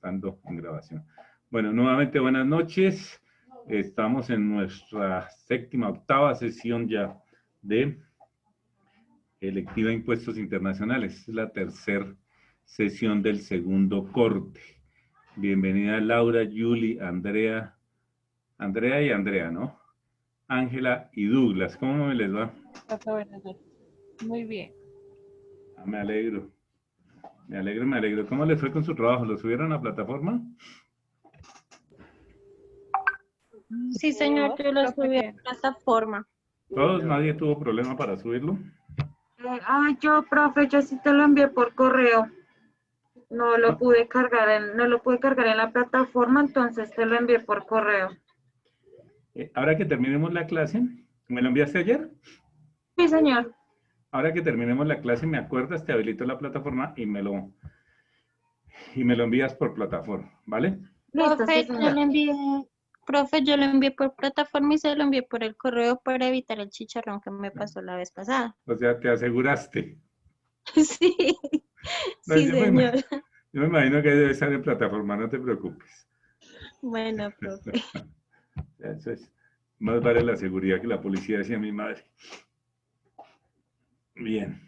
estando en grabación. Bueno, nuevamente buenas noches. Estamos en nuestra octava sesión ya de electiva Impuestos Internacionales. Es la tercera sesión del segundo corte. Bienvenida Laura, Yuli, Andrea y Andrea, ¿no? Ángela y Douglas. ¿Cómo me les va? Muy bien. Me alegro. Me alegro. ¿Cómo les fue con su trabajo? ¿Lo subieron a la plataforma? Sí, señor, yo lo subí a la plataforma. ¿Todos? ¿Nadie tuvo problema para subirlo? Profe, yo sí te lo envié por correo. No lo pude cargar en la plataforma, entonces te lo envié por correo. Ahora que terminemos la clase, ¿me lo enviaste ayer? Sí, señor. Ahora que terminemos la clase, me acuerdas, te habilito la plataforma y me lo envías por plataforma, ¿vale? Listo, Profe, sí, señor. yo lo envié por plataforma y se lo envié por el correo para evitar el chicharrón que me pasó la vez pasada. O sea, te aseguraste. Sí, No, sí, señor. Yo me imagino que debe estar en plataforma, no te preocupes. Bueno, profe. Eso es. Más vale la seguridad que la policía, decía mi madre. Bien.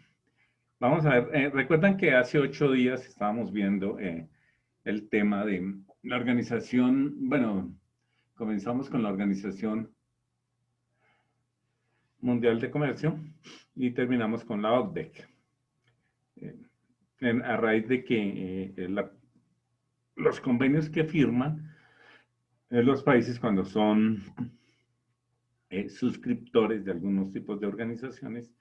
Vamos a ver, recuerdan que hace 8 días estábamos viendo el tema de la organización, bueno, comenzamos con la Organización Mundial de Comercio y terminamos con la OCDE. A raíz de que los convenios que firman los países cuando son suscriptores de algunos tipos de organizaciones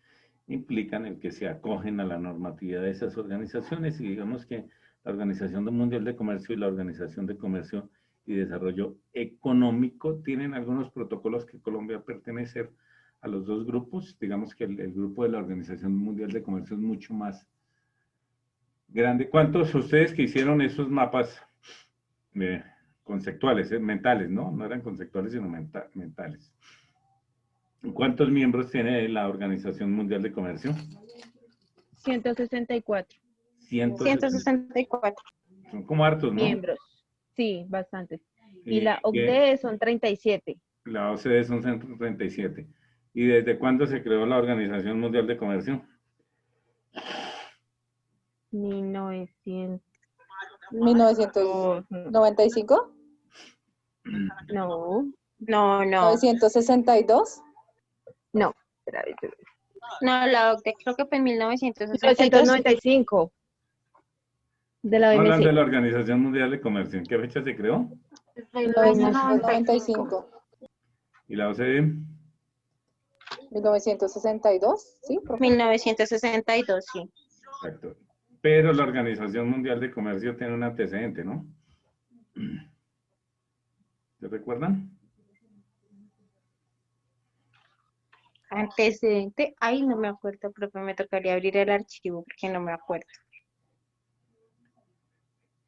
implican el que se acogen a la normatividad de esas organizaciones y digamos que la Organización Mundial de Comercio y la Organización de Comercio y Desarrollo Económico tienen algunos protocolos que Colombia pertenece a los dos grupos. Digamos que el grupo de la Organización Mundial de Comercio es mucho más grande. ¿Cuántos de ustedes que hicieron esos mapas conceptuales, mentales, ¿no? No eran conceptuales, sino mentales. ¿Cuántos miembros tiene la Organización Mundial de Comercio? 164 164 Son como hartos, ¿no? miembros. Sí, bastantes. Y la OCDE son 37. La OCDE son 137. ¿Y desde cuándo se creó la Organización Mundial de Comercio? 1900. 1995. No, 962. no. No, la OCDE creo que fue en 1962. 1995. De la Estamos hablando de OMC. la Organización Mundial de Comercio. ¿En qué fecha se creó? 1995. ¿Y la OCDE? 1962, ¿sí? 1962, sí. Exacto. Pero la Organización Mundial de Comercio tiene un antecedente, ¿no? ¿Se recuerdan? Antecedente, ay, no me acuerdo, profe, me tocaría abrir el archivo porque no me acuerdo.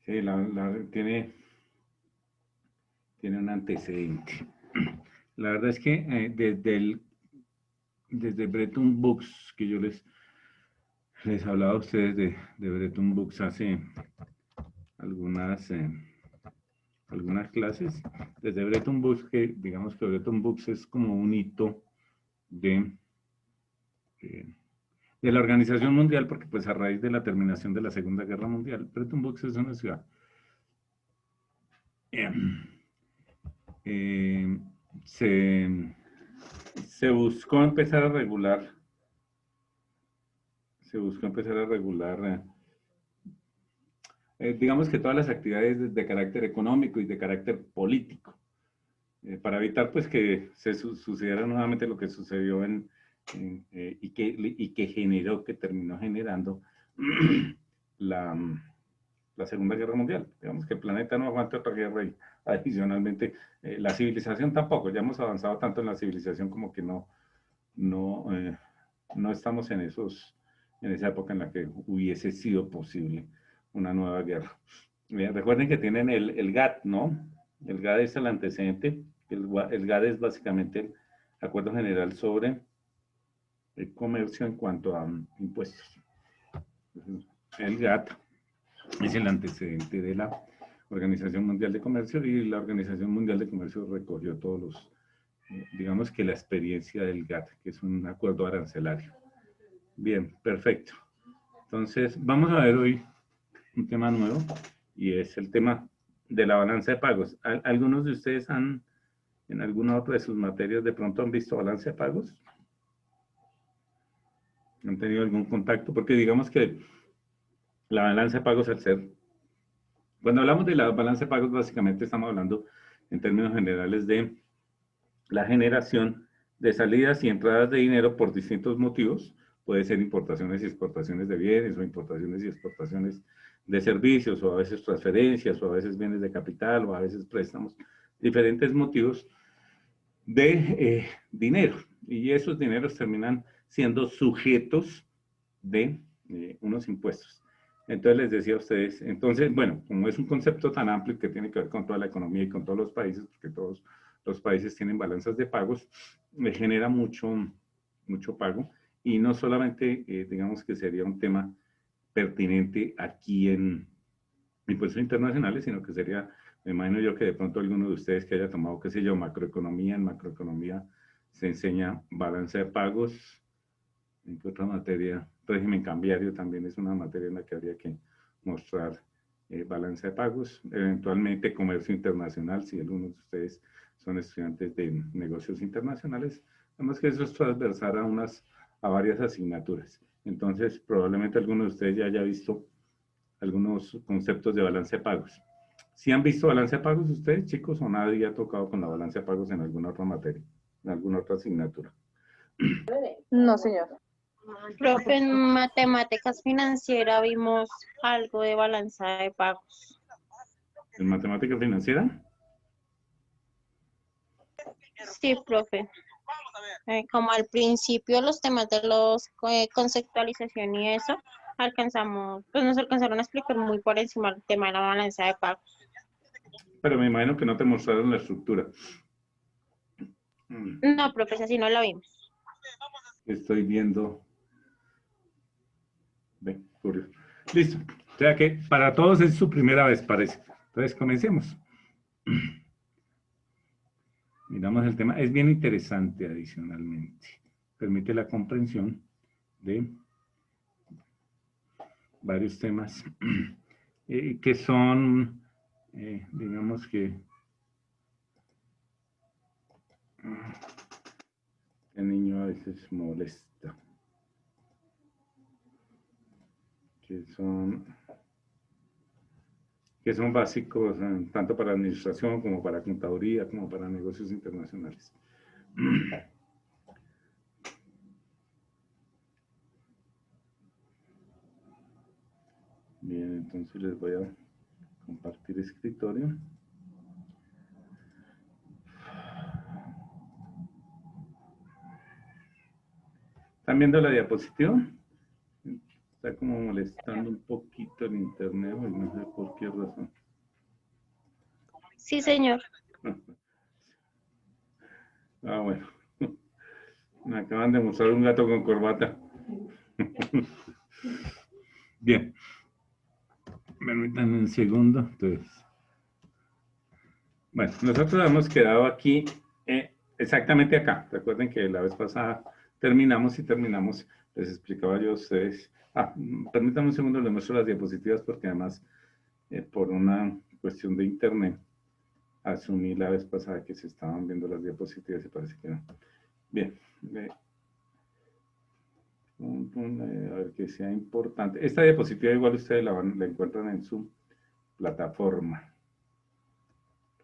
Sí, tiene un antecedente. La verdad es que desde Bretton Woods, que yo les hablaba a ustedes de Bretton Woods hace algunas clases, desde Bretton Woods, que digamos que Bretton Woods es como un hito de la Organización Mundial, porque pues a raíz de la terminación de la Segunda Guerra Mundial, Bretton Woods es una ciudad. Se buscó empezar a regular, digamos que todas las actividades de carácter económico y de carácter político, para evitar pues que se sucediera nuevamente lo que sucedió y que terminó generando la Segunda Guerra Mundial. Digamos que el planeta no aguanta otra guerra y adicionalmente la civilización tampoco. Ya hemos avanzado tanto en la civilización como que no estamos en esa época en la que hubiese sido posible una nueva guerra. Recuerden que tienen el GATT, ¿no? El GATT es el antecedente. El GATT es básicamente el Acuerdo General sobre el Comercio en cuanto a impuestos. El GATT es el antecedente de la Organización Mundial de Comercio, y la Organización Mundial de Comercio recogió todos los, digamos que la experiencia del GATT, que es un acuerdo arancelario. Bien, perfecto. Entonces, vamos a ver hoy un tema nuevo, y es el tema de la balanza de pagos. ¿Algunos de ustedes han, en alguna otra de sus materias, de pronto han visto balanza de pagos? ¿Han tenido algún contacto? Porque digamos que la balanza de pagos, al ser... Cuando hablamos de la balanza de pagos, básicamente estamos hablando en términos generales de la generación de salidas y entradas de dinero por distintos motivos. Puede ser importaciones y exportaciones de bienes, o importaciones y exportaciones de servicios, o a veces transferencias, o a veces bienes de capital, o a veces préstamos. Diferentes motivos de dinero. Y esos dineros terminan siendo sujetos de unos impuestos. Entonces les decía a ustedes, entonces, bueno, como es un concepto tan amplio que tiene que ver con toda la economía y con todos los países, porque todos los países tienen balanzas de pagos, me genera mucho pago, y no solamente, digamos que sería un tema pertinente aquí en impuestos internacionales, sino que sería, me imagino yo que de pronto alguno de ustedes que haya tomado, qué sé yo, macroeconomía, en macroeconomía se enseña balanza de pagos. ¿En qué otra materia? Régimen cambiario también es una materia en la que habría que mostrar balanza de pagos. Eventualmente comercio internacional, si algunos de ustedes son estudiantes de negocios internacionales. Además que eso es transversal a varias asignaturas. Entonces, probablemente algunos de ustedes ya haya visto algunos conceptos de balanza de pagos. ¿Sí han visto balanza de pagos ustedes, chicos, o nadie ha tocado con la balanza de pagos en alguna otra materia, en alguna otra asignatura? No, señor. Profe, en matemáticas financieras vimos algo de balanza de pagos. ¿En matemática financiera? Sí, profe. Como al principio los temas de los conceptualización y eso, nos alcanzaron a explicar muy por encima el tema de la balanza de pagos. Pero me imagino que no te mostraron la estructura. No, profe, así no la vimos. Estoy viendo. Ve, curioso. Listo. O sea que para todos es su primera vez, parece. Entonces, comencemos. Miramos el tema. Es bien interesante adicionalmente. Permite la comprensión de varios temas que son, digamos que, el niño a veces molesta. Que son básicos tanto para administración como para contaduría, como para negocios internacionales. Bien, entonces les voy a compartir escritorio. ¿Están viendo la diapositiva? Está como molestando un poquito el internet, y no sé por qué razón. Sí, señor. Ah, bueno. Me acaban de mostrar un gato con corbata. Bien. Permítanme un segundo. Entonces, bueno, nosotros hemos quedado aquí exactamente acá. Recuerden que la vez pasada terminamos, les explicaba yo a ustedes. Permítanme un segundo, les muestro las diapositivas porque además, por una cuestión de internet, asumí la vez pasada que se estaban viendo las diapositivas y parece que no. Bien. A ver que sea importante. Esta diapositiva igual ustedes la encuentran en su plataforma.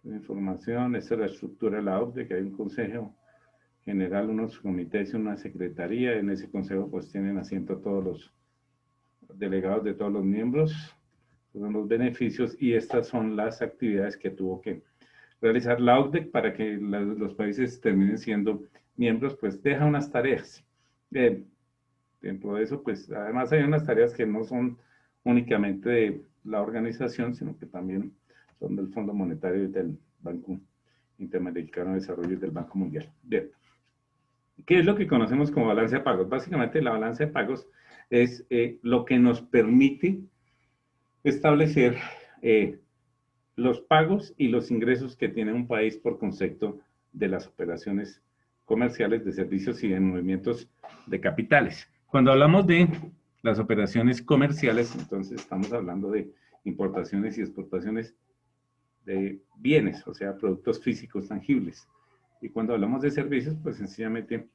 Información, esta es la estructura de la OCDE, que hay un consejo general, unos comités y una secretaría. En ese consejo pues tienen asiento todos los delegados de todos los miembros, son los beneficios, y estas son las actividades que tuvo que realizar la OCDE para que los países terminen siendo miembros. Pues deja unas tareas. Dentro de eso, pues además hay unas tareas que no son únicamente de la organización, sino que también son del Fondo Monetario y del Banco Interamericano de Desarrollo y del Banco Mundial. Bien. ¿Qué es lo que conocemos como balanza de pagos? Básicamente la balanza de pagos es lo que nos permite establecer los pagos y los ingresos que tiene un país por concepto de las operaciones comerciales, de servicios y de movimientos de capitales. Cuando hablamos de las operaciones comerciales, entonces estamos hablando de importaciones y exportaciones de bienes, o sea, productos físicos tangibles. Y cuando hablamos de servicios, pues sencillamente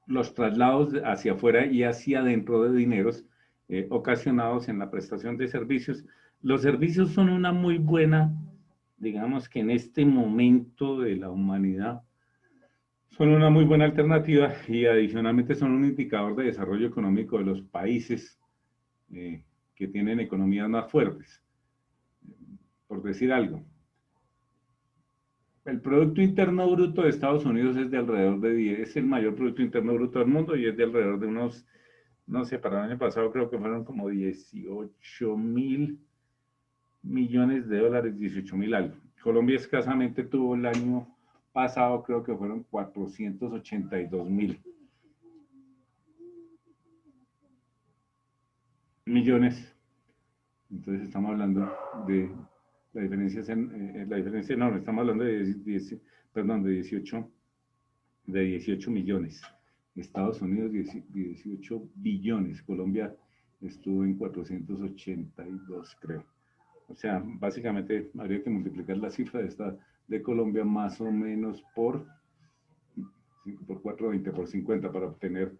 los traslados hacia afuera y hacia adentro de dineros ocasionados en la prestación de servicios. Los servicios son una muy buena, digamos que en este momento de la humanidad, son una muy buena alternativa y adicionalmente son un indicador de desarrollo económico de los países que tienen economías más fuertes. Por decir algo, el Producto Interno Bruto de Estados Unidos es de alrededor de 10, es el mayor Producto Interno Bruto del mundo y es de alrededor de unos, no sé, para el año pasado creo que fueron como 18.000 millones de dólares, 18.000 algo. Colombia escasamente tuvo el año pasado, creo que fueron 482.000 millones. Entonces estamos hablando de la diferencia es la diferencia enorme. Estamos hablando de 18 millones. Estados Unidos 18 billones. Colombia estuvo en 482, creo. O sea, básicamente habría que multiplicar la cifra de Colombia más o menos por 4, 20, por 50 para obtener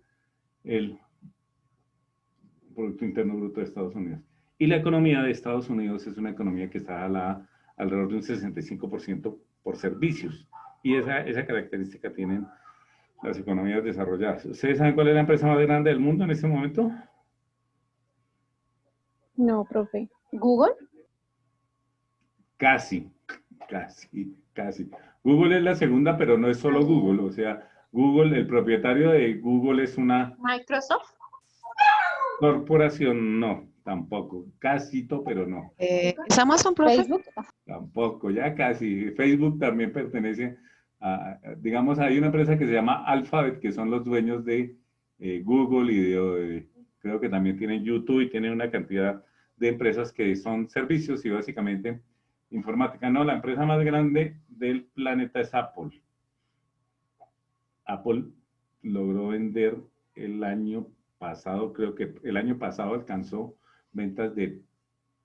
el Producto Interno Bruto de Estados Unidos. Y la economía de Estados Unidos es una economía que está alrededor de un 65% por servicios. Y esa característica tienen las economías desarrolladas. ¿Ustedes saben cuál es la empresa más grande del mundo en este momento? No, profe. ¿Google? Casi. Google es la segunda, pero no es solo Google. O sea, Google, el propietario de Google es una... Microsoft. Corporación, no, tampoco. Casito, pero no. ¿Es Amazon, profe? Facebook. Tampoco, ya casi. Facebook también pertenece digamos, hay una empresa que se llama Alphabet, que son los dueños de Google y creo que también tienen YouTube y tienen una cantidad de empresas que son servicios y básicamente informática. No, la empresa más grande del planeta es Apple. Apple logró vender el año pasado, creo que el año pasado alcanzó ventas de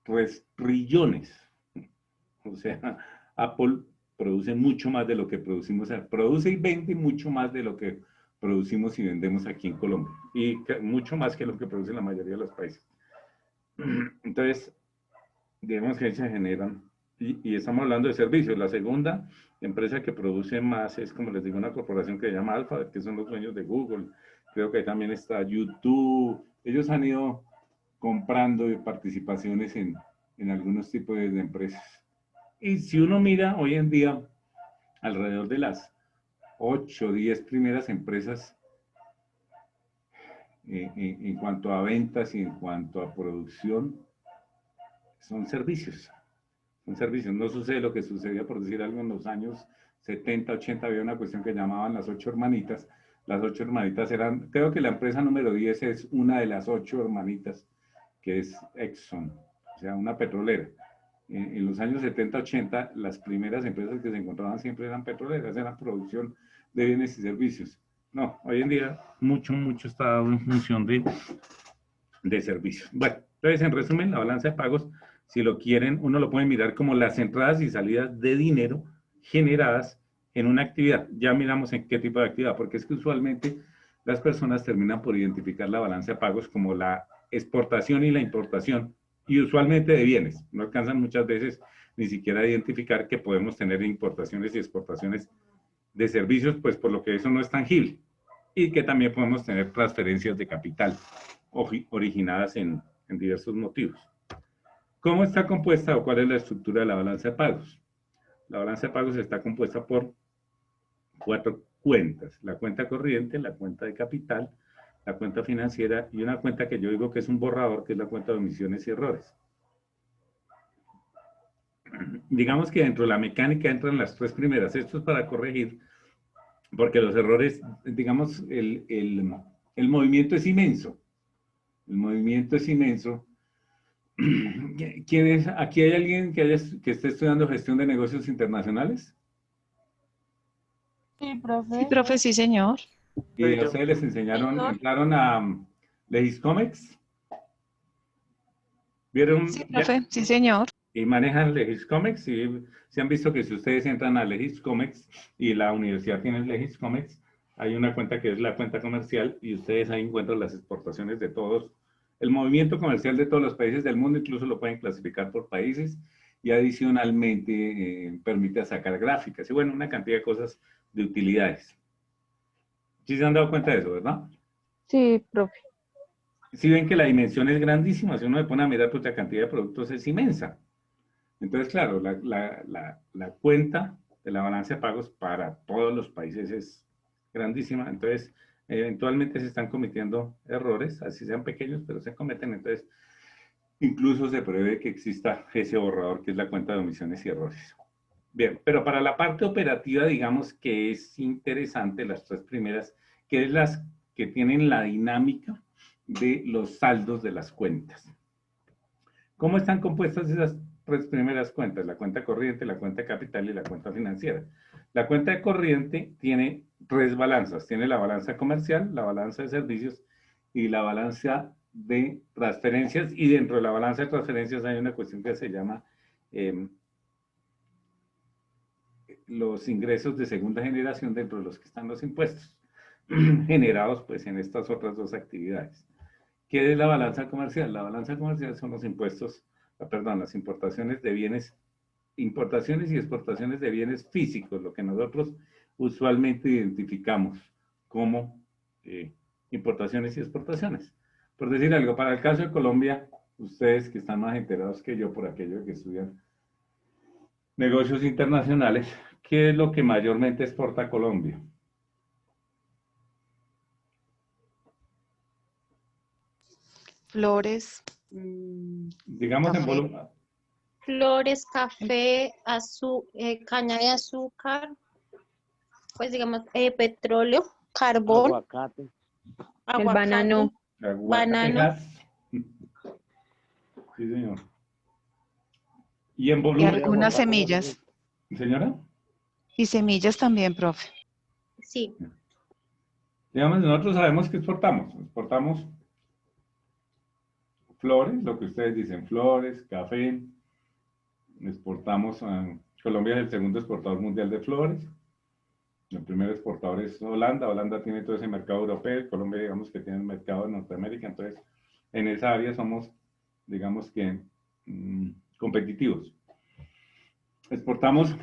3 trillones. O sea, Apple produce mucho más de lo que producimos, produce y vende mucho más de lo que producimos y vendemos aquí en Colombia. Y mucho más que lo que produce la mayoría de los países. Entonces, digamos que se generan, y estamos hablando de servicios. La segunda empresa que produce más es, como les digo, una corporación que se llama Alphabet, que son los dueños de Google. Creo que también está YouTube. Ellos han ido comprando participaciones en algunos tipos de empresas. Y si uno mira hoy en día, alrededor de las 8 o 10 primeras empresas en cuanto a ventas y en cuanto a producción, son servicios. Son servicios. No sucede lo que sucedía, por decir algo, en los años 70, 80, había una cuestión que llamaban las 8 hermanitas. Las 8 hermanitas eran, creo que la empresa número 10 es una de las 8 hermanitas, que es Exxon, o sea, una petrolera. En los años 70, 80, las primeras empresas que se encontraban siempre eran petroleras, eran producción de bienes y servicios. No, hoy en día mucho está dado en función de servicios. Bueno, entonces en resumen, la balanza de pagos, si lo quieren, uno lo puede mirar como las entradas y salidas de dinero generadas en una actividad. Ya miramos en qué tipo de actividad, porque es que usualmente las personas terminan por identificar la balanza de pagos como la exportación y la importación, y usualmente de bienes. No alcanzan muchas veces ni siquiera a identificar que podemos tener importaciones y exportaciones de servicios, pues por lo que eso no es tangible. Y que también podemos tener transferencias de capital originadas en diversos motivos. ¿Cómo está compuesta o cuál es la estructura de la balanza de pagos? La balanza de pagos está compuesta por 4 cuentas. La cuenta corriente, la cuenta de capital, la cuenta financiera y una cuenta que yo digo que es un borrador, que es la cuenta de omisiones y errores. Digamos que dentro de la mecánica entran las 3 primeras. Esto es para corregir, porque los errores, digamos, el movimiento es inmenso. El movimiento es inmenso ¿Aquí hay alguien que esté estudiando gestión de negocios internacionales? Sí, Sí, profe. profe, sí, señor. Y a ustedes les enseñaron, entraron a Legiscomex, Sí, ¿vieron? profe, sí, señor. Y manejan Legiscomex, y se han visto que si ustedes entran a Legiscomex y la universidad tiene Legiscomex, hay una cuenta que es la cuenta comercial y ustedes ahí encuentran las exportaciones de todos, el movimiento comercial de todos los países del mundo, incluso lo pueden clasificar por países y adicionalmente permite sacar gráficas y bueno, una cantidad de cosas de utilidades. ¿Sí se han dado cuenta de eso, verdad? Sí, profe. Si ven que la dimensión es grandísima, si uno se pone a mirar, pues la cantidad de productos es inmensa. Entonces, claro, la cuenta de la balanza de pagos para todos los países es grandísima. Entonces, eventualmente se están cometiendo errores, así sean pequeños, pero se cometen. Entonces, incluso se prevé que exista ese borrador que es la cuenta de omisiones y errores. Bien, pero para la parte operativa, digamos que es interesante las tres primeras, que es las que tienen la dinámica de los saldos de las cuentas. ¿Cómo están compuestas esas tres primeras cuentas? La cuenta corriente, la cuenta capital y la cuenta financiera. La cuenta de corriente tiene tres balanzas. Tiene la balanza comercial, la balanza de servicios y la balanza de transferencias. Y dentro de la balanza de transferencias hay una cuestión que se llama los ingresos de segunda generación, dentro de los que están los impuestos generados pues en estas otras dos actividades. ¿Qué es la balanza comercial? La balanza comercial son los impuestos, perdón, las importaciones de bienes, importaciones y exportaciones de bienes físicos, lo que nosotros usualmente identificamos como importaciones y exportaciones. Por decir algo, para el caso de Colombia, ustedes que están más enterados que yo por aquello que estudian negocios internacionales, ¿qué es lo que mayormente exporta Colombia? Flores, Digamos en café. volumen. Flores, café, caña de azúcar, pues digamos, petróleo, carbón, Aguacate. El aguacate, banano. banano, Aguacatejas. Sí, señor. Y en Y volumen, algunas semillas. señora, Y semillas también, profe. sí. digamos, nosotros sabemos que exportamos. Exportamos flores, lo que ustedes dicen, flores, café. Exportamos a Colombia es el segundo exportador mundial de flores. El primer exportador es Holanda. Holanda tiene todo ese mercado europeo. Colombia, digamos que tiene el mercado de Norteamérica. Entonces, en esa área somos, digamos que, competitivos. Exportamos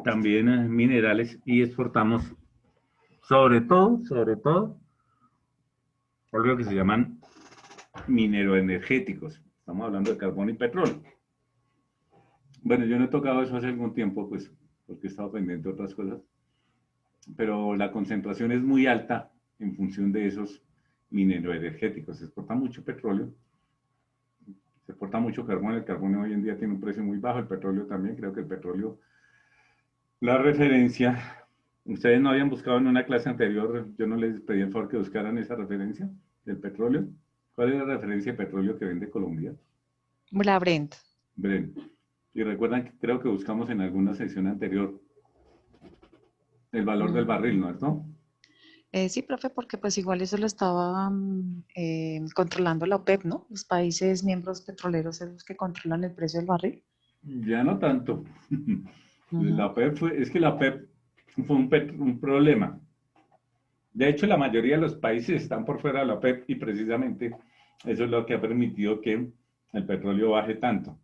también minerales y exportamos sobre todo, algo que se llaman mineroenergéticos. Estamos hablando de carbón y petróleo. Bueno, yo no he tocado eso hace algún tiempo, pues, porque he estado pendiente de otras cosas, pero la concentración es muy alta en función de esos mineroenergéticos. Se exporta mucho petróleo, se exporta mucho carbón. El carbón hoy en día tiene un precio muy bajo, el petróleo también. Creo que el petróleo, la referencia, ustedes no habían buscado en una clase anterior, yo no les pedí el favor que buscaran esa referencia del petróleo. ¿Cuál es la referencia de petróleo que vende Colombia? La Brent. Brent. Y recuerdan que creo que buscamos en alguna sesión anterior el valor del barril, ¿no es no? Sí, profe, porque pues igual eso lo estaba controlando la OPEP, ¿no? Los países miembros petroleros son los que controlan el precio del barril. Ya no tanto. La Ujú. OPEP es que la OPEP fue un problema. De hecho, la mayoría de los países están por fuera de la OPEP y precisamente eso es lo que ha permitido que el petróleo baje tanto.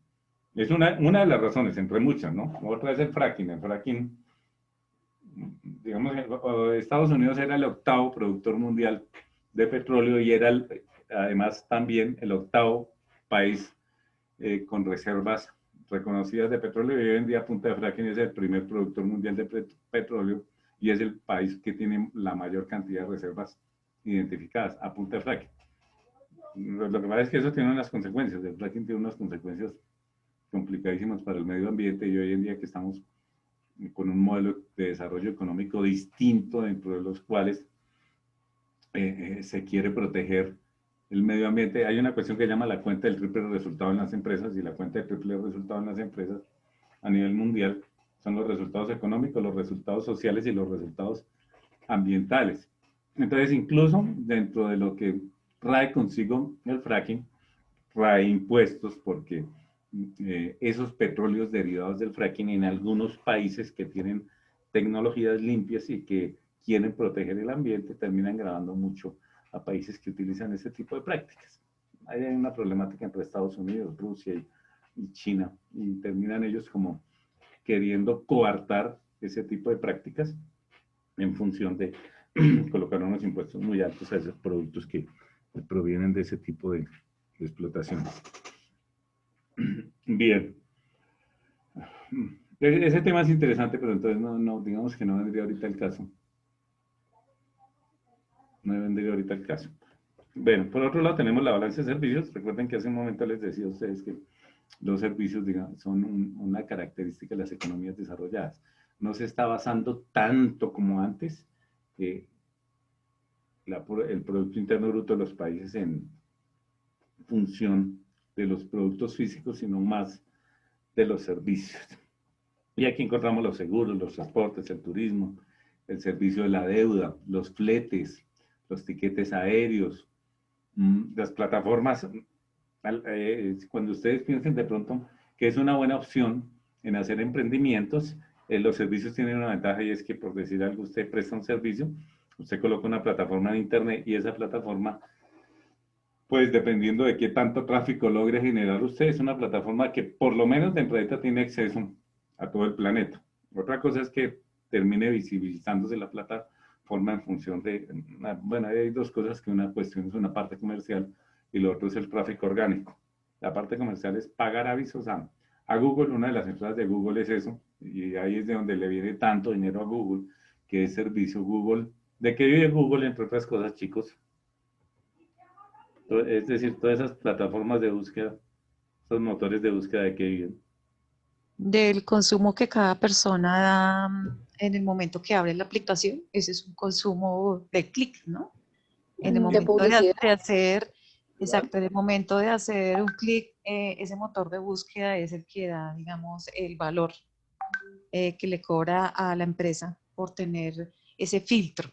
Es una de las razones, entre muchas, ¿no? Otra es el fracking. El fracking, digamos, Estados Unidos era el octavo productor mundial de petróleo y era además también el octavo país con reservas reconocidas de petróleo, y hoy en día Punta de Fracking es el primer productor mundial de petróleo y es el país que tiene la mayor cantidad de reservas identificadas a Punta de Fracking. Lo que pasa es que eso tiene unas consecuencias. El fracking tiene unas consecuencias complicadísimas para el medio ambiente, y hoy en día que estamos con un modelo de desarrollo económico distinto, dentro de los cuales se quiere proteger el medio ambiente. Hay una cuestión que se llama la cuenta del triple resultado en las empresas, y la cuenta del triple resultado en las empresas a nivel mundial son los resultados económicos, los resultados sociales y los resultados ambientales. Entonces, incluso dentro de lo que trae consigo el fracking, trae impuestos porque esos petróleos derivados del fracking en algunos países que tienen tecnologías limpias y que quieren proteger el ambiente terminan grabando mucho a países que utilizan ese tipo de prácticas. Ahí hay una problemática entre Estados Unidos, Rusia y China, y terminan ellos como queriendo coartar ese tipo de prácticas en función de colocar unos impuestos muy altos a esos productos que provienen de ese tipo de explotación. Bien. Ese tema es interesante, pero entonces no, digamos que no vendría ahorita el caso. No vendría ahorita el caso. Bueno, por otro lado tenemos la balanza de servicios. Recuerden que hace un momento les decía a ustedes que los servicios, digamos, son una característica de las economías desarrolladas. No se está basando tanto como antes el Producto Interno Bruto de los países en función de los productos físicos, sino más de los servicios. Y aquí encontramos los seguros, los transportes, el turismo, el servicio de la deuda, los fletes, los tiquetes aéreos, las plataformas. Cuando ustedes piensen de pronto que es una buena opción en hacer emprendimientos, los servicios tienen una ventaja, y es que, por decir algo, usted presta un servicio, usted coloca una plataforma en internet y esa plataforma, pues dependiendo de qué tanto tráfico logre generar usted, es una plataforma que por lo menos de entrada tiene acceso a todo el planeta. Otra cosa es que termine visibilizándose la plataforma en función de, bueno, hay dos cosas, que una cuestión es una parte comercial y lo otro es el tráfico orgánico. La parte comercial es pagar avisos a Google. Una de las empresas de Google es eso, y ahí es de donde le viene tanto dinero a Google, que es servicio Google. ¿De qué vive Google, entre otras cosas, chicos? Es decir, todas esas plataformas de búsqueda, esos motores de búsqueda, ¿de qué viven? Del consumo que cada persona da en el momento que abre la aplicación. Ese es un consumo de clic, ¿no? En el De momento publicidad. de hacer, exacto, en el momento de hacer un clic, ese motor de búsqueda es el que da, digamos, el valor que le cobra a la empresa por tener ese filtro.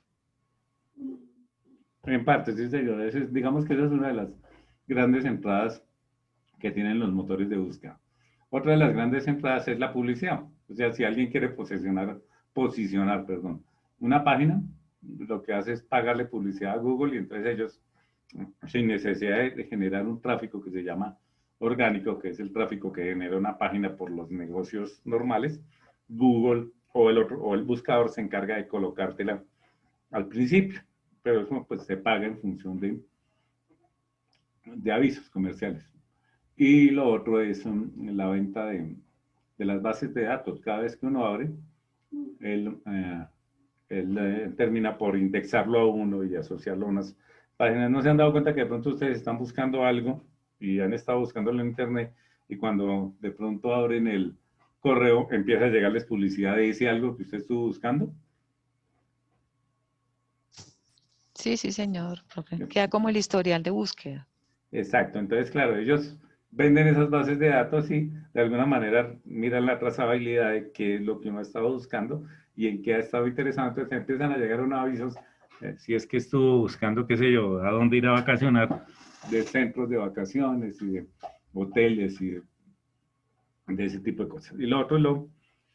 En parte, sí, señor. Digamos que esa es una de las grandes entradas que tienen los motores de búsqueda. Otra de las grandes entradas es la publicidad. O sea, si alguien quiere posicionar, una página, lo que hace es pagarle publicidad a Google, y entonces ellos, sin necesidad de generar un tráfico que se llama orgánico, que es el tráfico que genera una página por los negocios normales, Google o el buscador se encarga de colocártela al principio, pero eso pues se paga en función de avisos comerciales. Y lo otro es la venta de las bases de datos. Cada vez que uno abre, él termina por indexarlo a uno y asociarlo a unas páginas. ¿No se han dado cuenta que de pronto ustedes están buscando algo y han estado buscándolo en internet, y cuando de pronto abren el correo empieza a llegarles publicidad de ese algo que usted estuvo buscando? Sí, sí, señor, profe. Queda como el historial de búsqueda. Exacto. Entonces, claro, ellos venden esas bases de datos y de alguna manera miran la trazabilidad de qué es lo que uno ha estado buscando y en qué ha estado interesado. Entonces empiezan a llegar unos avisos, si es que estuvo buscando, qué sé yo, a dónde ir a vacacionar, de centros de vacaciones y de hoteles y de ese tipo de cosas. Y lo otro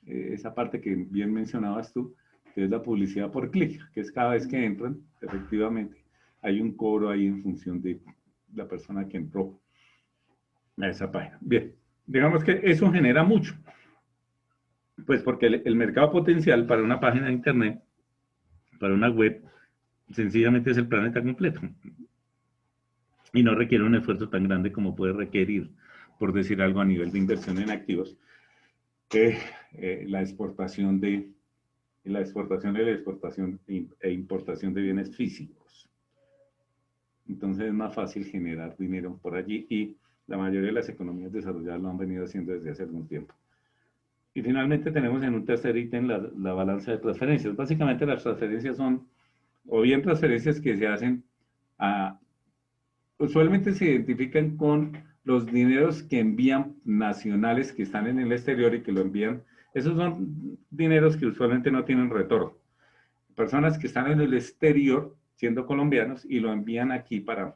es esa parte que bien mencionabas tú, que es la publicidad por clic, que es cada vez que entran, efectivamente, hay un cobro ahí en función de la persona que entró a esa página. Bien, digamos que eso genera mucho, pues porque el mercado potencial para una página de internet, para una web, sencillamente es el planeta completo, y no requiere un esfuerzo tan grande como puede requerir, por decir algo, a nivel de inversión en activos, la exportación y la exportación e importación de bienes físicos. Entonces es más fácil generar dinero por allí, y la mayoría de las economías desarrolladas lo han venido haciendo desde hace algún tiempo. Y finalmente tenemos en un tercer ítem la balanza de transferencias. Básicamente las transferencias son o bien transferencias que se hacen usualmente se identifican con los dineros que envían nacionales que están en el exterior y que lo envían. Esos son dineros que usualmente no tienen retorno. Personas que están en el exterior, siendo colombianos, y lo envían aquí para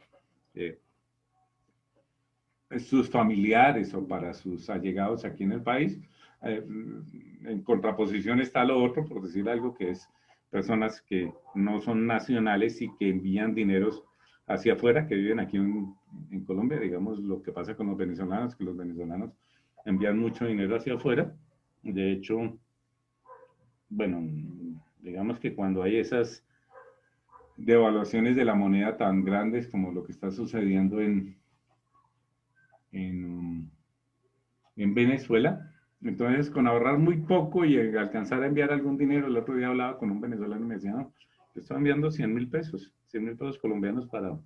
sus familiares o para sus allegados aquí en el país. En contraposición está lo otro, por decir algo, que es personas que no son nacionales y que envían dineros hacia afuera, que viven aquí en Colombia. Digamos lo que pasa con los venezolanos, que los venezolanos envían mucho dinero hacia afuera. De hecho, bueno, digamos que cuando hay esas devaluaciones de la moneda tan grandes como lo que está sucediendo en Venezuela, entonces con ahorrar muy poco y alcanzar a enviar algún dinero, el otro día hablaba con un venezolano y me decía, no, yo estaba enviando 100.000 pesos colombianos para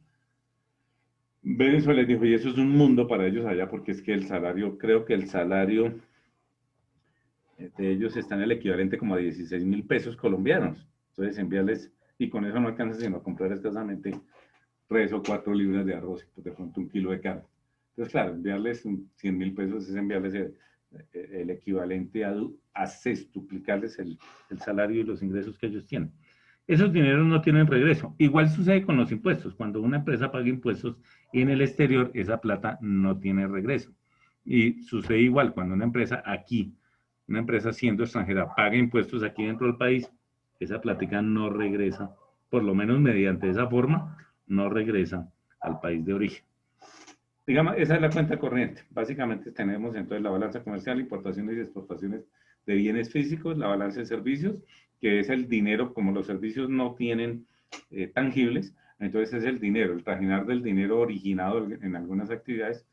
Venezuela. Dijo, y eso es un mundo para ellos allá, porque es que el salario, creo que el salario de ellos está en el equivalente como a 16.000 pesos colombianos. Entonces enviarles, y con eso no alcanza sino a comprar escasamente 3 o 4 libras de arroz y pues de pronto 1 kilo de carne. Entonces, claro, enviarles 100.000 pesos es enviarles el equivalente a sextuplicarles el salario y los ingresos que ellos tienen. Esos dineros no tienen regreso. Igual sucede con los impuestos. Cuando una empresa paga impuestos en el exterior, esa plata no tiene regreso. Y sucede igual cuando una empresa aquí, una empresa siendo extranjera, paga impuestos aquí dentro del país, esa plática no regresa, por lo menos mediante esa forma, no regresa al país de origen. Digamos, esa es la cuenta corriente. Básicamente tenemos entonces la balanza comercial, importaciones y exportaciones de bienes físicos, la balanza de servicios, que es el dinero, como los servicios no tienen tangibles, entonces es el dinero, el trajinar del dinero originado en algunas actividades,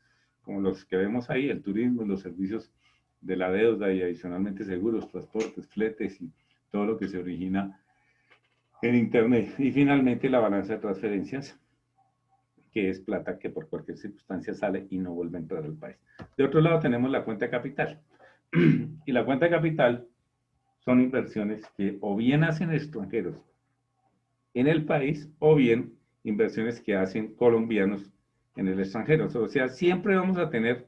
como los que vemos ahí, el turismo, los servicios de la deuda y adicionalmente seguros, transportes, fletes y todo lo que se origina en Internet. Y finalmente la balanza de transferencias, que es plata que por cualquier circunstancia sale y no vuelve a entrar al país. De otro lado tenemos la cuenta de capital. Y la cuenta de capital son inversiones que o bien hacen extranjeros en el país o bien inversiones que hacen colombianos en el extranjero. O sea, siempre vamos a tener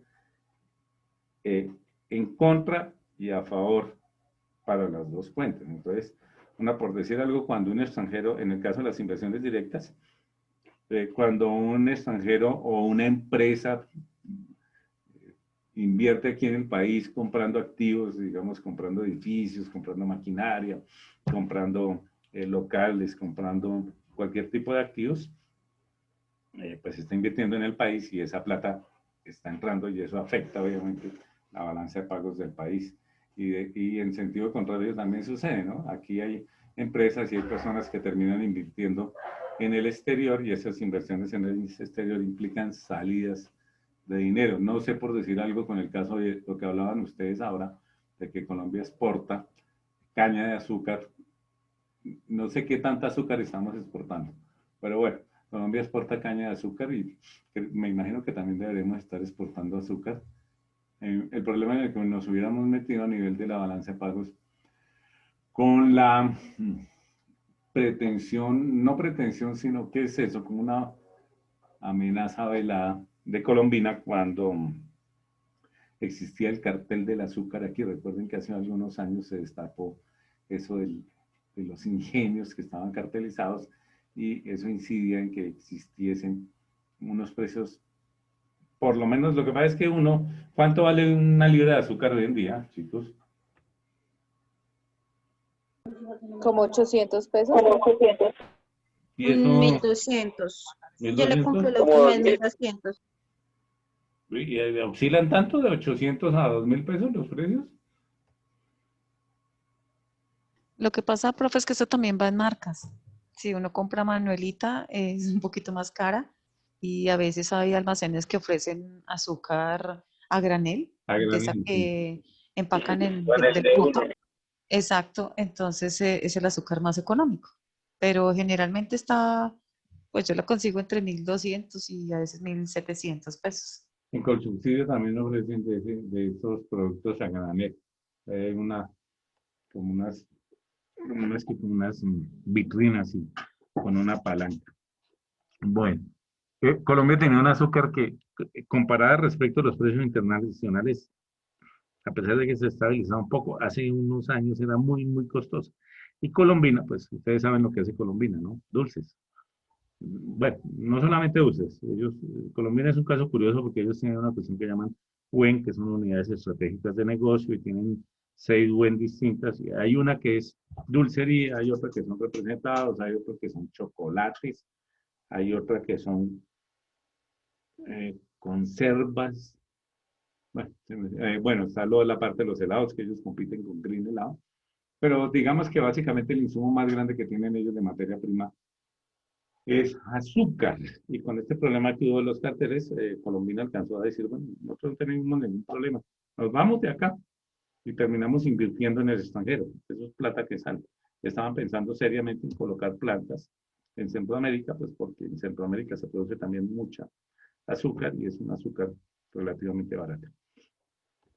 en contra y a favor para las dos cuentas. Entonces, por decir algo, cuando un extranjero, en el caso de las inversiones directas, cuando un extranjero o una empresa invierte aquí en el país comprando activos, digamos, comprando edificios, comprando maquinaria, comprando locales, comprando cualquier tipo de activos, pues está invirtiendo en el país y esa plata está entrando y eso afecta obviamente la balanza de pagos del país. Y en sentido contrario también sucede, ¿no? Aquí hay empresas y hay personas que terminan invirtiendo en el exterior y esas inversiones en el exterior implican salidas de dinero. No sé, por decir algo con el caso de lo que hablaban ustedes ahora, de que Colombia exporta caña de azúcar. No sé qué tanta azúcar estamos exportando, pero bueno, Colombia exporta caña de azúcar y me imagino que también deberemos estar exportando azúcar. El problema en el que nos hubiéramos metido a nivel de la balanza de pagos con la pretensión, no pretensión, sino que es eso, como una amenaza velada de Colombina cuando existía el cartel del azúcar aquí. Recuerden que hace algunos años se destapó eso de los ingenios que estaban cartelizados y eso incidía en que existiesen unos precios, por lo menos lo que pasa es que ¿cuánto vale una libra de azúcar hoy en día, chicos? Como 800 pesos. ¿Y eso? 1.200. Yo le compré el 1.200? último mes 1.200. ¿Y oscilan tanto de 800 a 2.000 pesos los precios? Lo que pasa, profe, es que esto también va en marcas. Si uno compra Manuelita, es un poquito más cara y a veces hay almacenes que ofrecen azúcar a granel, A de esa granel, sí. que empacan del fruto. Exacto, entonces es el azúcar más económico. Pero generalmente está, pues yo la consigo entre 1.200 y a veces 1.700 pesos. En Colsubsidio también ofrecen de esos productos a granel. Hay como unas vitrinas y con una palanca. Bueno, Colombia tenía un azúcar que comparada respecto a los precios internacionales, a pesar de que se estabilizaba un poco, hace unos años era muy, muy costoso. Y Colombina, pues ustedes saben lo que hace Colombina, ¿no? Dulces. Bueno, no solamente dulces. Colombina es un caso curioso porque ellos tienen una cuestión que llaman WEN, que son unidades estratégicas de negocio y tienen 6 WEN distintas. Y hay una que es dulcería, hay otra que son representados, hay otra que son chocolates, hay otra que son conservas. Bueno, bueno, está lo de la parte de los helados, que ellos compiten con Green Helado. Pero digamos que básicamente el insumo más grande que tienen ellos de materia prima es azúcar. Y con este problema que hubo de los carteles, Colombina alcanzó a decir, bueno, nosotros no tenemos ningún problema. Nos vamos de acá y terminamos invirtiendo en el extranjero. Eso es plata que sale. Estaban pensando seriamente en colocar plantas en Centroamérica, pues porque en Centroamérica se produce también mucha azúcar y es un azúcar relativamente barato.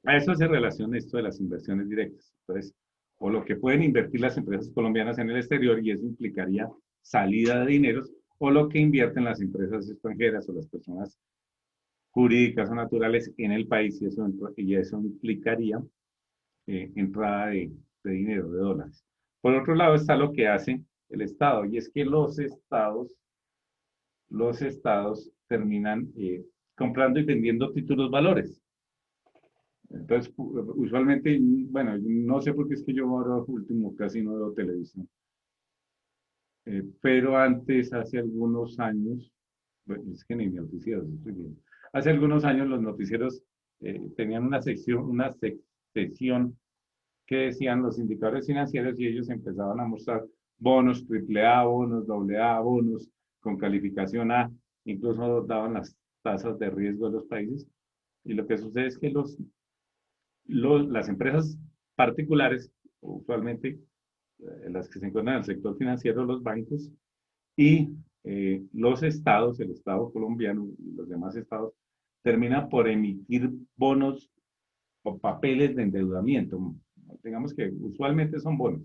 A eso se relaciona esto de las inversiones directas. Entonces, o lo que pueden invertir las empresas colombianas en el exterior y eso implicaría salida de dineros, o lo que invierten las empresas extranjeras o las personas jurídicas o naturales en el país y eso implicaría entrada de dinero, de dólares. Por otro lado está lo que hace el Estado y es que los estados terminan comprando y vendiendo títulos valores. Entonces, usualmente, bueno, no sé por qué es que yo ahora último casi no veo televisión. Pero antes, hace algunos años, bueno, es que ni noticieros estoy viendo. Hace algunos años los noticieros tenían una sección que decían los indicadores financieros y ellos empezaban a mostrar bonos AAA, bonos AA, bonos con calificación A, incluso daban las tasas de riesgo de los países. Y lo que sucede es que las empresas particulares, usualmente las que se encuentran en el sector financiero, los bancos, y los estados, el estado colombiano y los demás estados, terminan por emitir bonos o papeles de endeudamiento. Digamos que usualmente son bonos,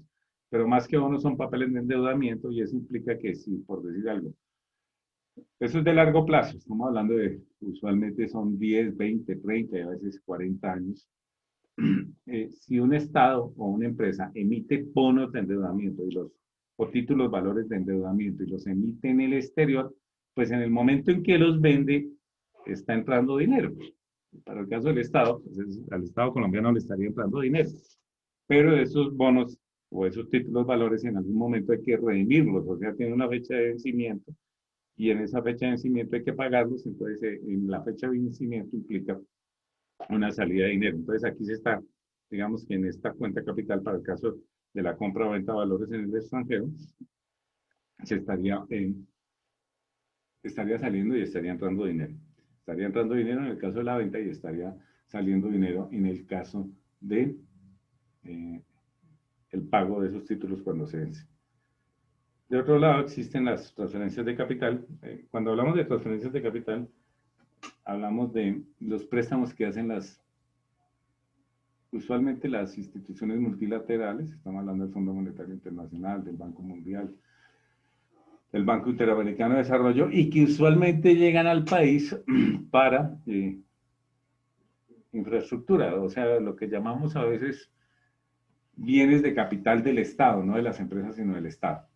pero más que bonos son papeles de endeudamiento y eso implica que si, por decir algo, eso es de largo plazo, estamos hablando de, usualmente son 10, 20, 30 y a veces 40 años. Si un Estado o una empresa emite bonos de endeudamiento o títulos valores de endeudamiento y los emite en el exterior, pues en el momento en que los vende, está entrando dinero. Para el caso del Estado, pues al Estado colombiano le estaría entrando dinero. Pero esos bonos o esos títulos valores en algún momento hay que redimirlos, o sea, tiene una fecha de vencimiento y en esa fecha de vencimiento hay que pagarlos, entonces en la fecha de vencimiento implica una salida de dinero. Entonces aquí se está, digamos que en esta cuenta capital para el caso de la compra o venta de valores en el extranjero, se estaría saliendo y estaría entrando dinero. Estaría entrando dinero en el caso de la venta y estaría saliendo dinero en el caso de el pago de esos títulos cuando se vence. De otro lado, existen las transferencias de capital. Cuando hablamos de transferencias de capital, hablamos de los préstamos que hacen usualmente las instituciones multilaterales, estamos hablando del Fondo Monetario Internacional, del Banco Mundial, del Banco Interamericano de Desarrollo, y que usualmente llegan al país para infraestructura, o sea, lo que llamamos a veces bienes de capital del Estado, no de las empresas, sino del Estado.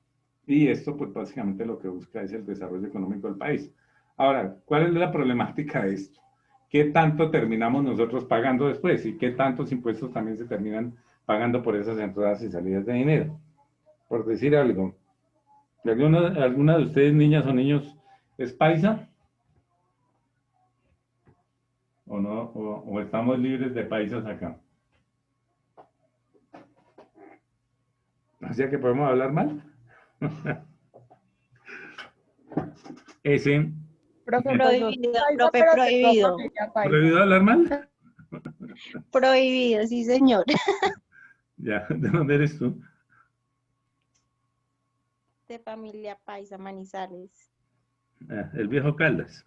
Y esto, pues básicamente lo que busca es el desarrollo económico del país. Ahora, ¿cuál es la problemática de esto? ¿Qué tanto terminamos nosotros pagando después? ¿Y qué tantos impuestos también se terminan pagando por esas entradas y salidas de dinero? Por decir algo, ¿alguna de ustedes, niñas o niños, es paisa? ¿O no? ¿O estamos libres de paisas acá? O sea que podemos hablar mal. Ese. Profe, pues no soy Prohibido, paisa, profe, pero tengo prohibido. familia paisa. ¿Prohibido hablar mal? Prohibido, sí, señor. Ya, ¿de dónde eres tú? De familia paisa, Manizales. Ah, el Viejo Caldas.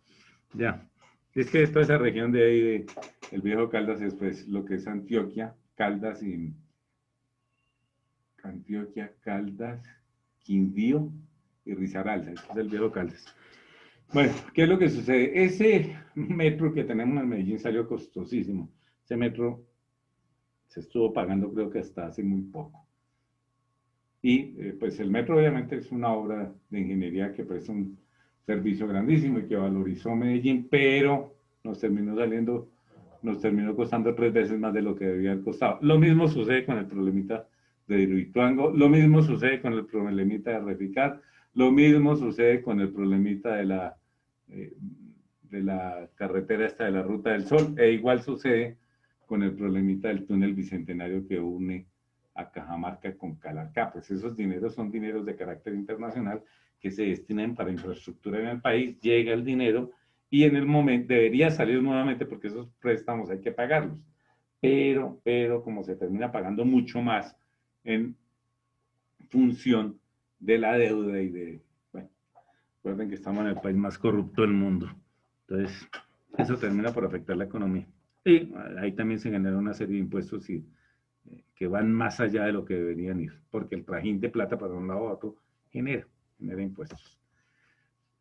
Ya. Es que toda esa región de ahí, el Viejo Caldas es pues lo que es Antioquia, Caldas y Antioquia, Caldas, Quindío y Risaralda. Este es el Viejo Caldas. Bueno, ¿qué es lo que sucede? Ese metro que tenemos en Medellín salió costosísimo. Ese metro se estuvo pagando creo que hasta hace muy poco. Y pues el metro obviamente es una obra de ingeniería que presta un servicio grandísimo y que valorizó Medellín, pero nos terminó saliendo, nos terminó costando 3 veces más de lo que debía haber costado. Lo mismo sucede con el problemita de Hidroituango, lo mismo sucede con el problemita de Reficar, lo mismo sucede con el problemita eh, de la carretera esta de la Ruta del Sol, e igual sucede con el problemita del túnel bicentenario que une a Cajamarca con Calarcá. Pues esos dineros son dineros de carácter internacional que se destinan para infraestructura en el país, llega el dinero y en el momento debería salir nuevamente porque esos préstamos hay que pagarlos. Pero como se termina pagando mucho más en función de la deuda y de, bueno, recuerden que estamos en el país más corrupto del mundo. Entonces, eso termina por afectar la economía. Y ahí también se genera una serie de impuestos y que van más allá de lo que deberían ir, porque el trajín de plata para un lado a otro genera impuestos.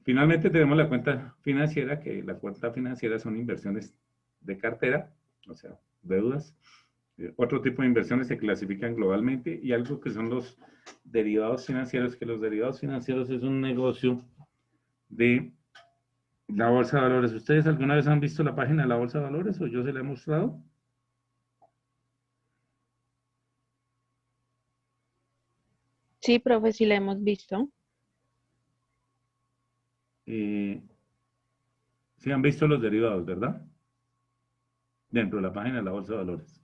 Finalmente tenemos la cuenta financiera, que la cuenta financiera son inversiones de cartera, o sea, deudas. Otro tipo de inversiones se clasifican globalmente y algo que son los derivados financieros, que los derivados financieros es un negocio de la Bolsa de Valores. ¿Ustedes alguna vez han visto la página de la Bolsa de Valores o yo se la he mostrado? Sí, profe, sí la hemos visto. Sí han visto los derivados, ¿verdad? Dentro de la página de la Bolsa de Valores.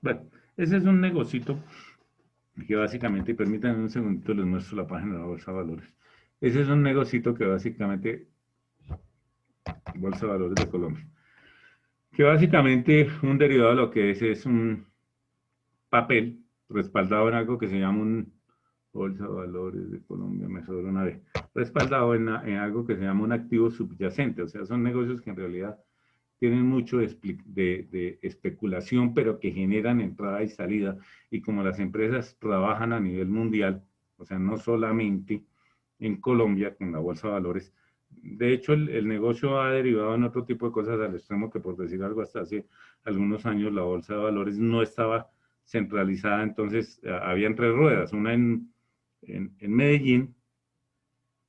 Bueno, ese es un negocito que básicamente, y permítanme un segundito, les muestro la página de la Bolsa de Valores. Ese es un negocito que básicamente, Bolsa de Valores de Colombia, que básicamente un derivado de lo que es un papel respaldado en algo que se llama un Bolsa de Valores de Colombia, me sobra una vez, respaldado en algo que se llama un activo subyacente, o sea, son negocios que en realidad tienen mucho de especulación, pero que generan entrada y salida, y como las empresas trabajan a nivel mundial, o sea, no solamente en Colombia con la Bolsa de Valores, de hecho el negocio ha derivado en otro tipo de cosas al extremo que, por decir algo, hasta hace algunos años la Bolsa de Valores no estaba centralizada, entonces habían 3 ruedas, una en Medellín,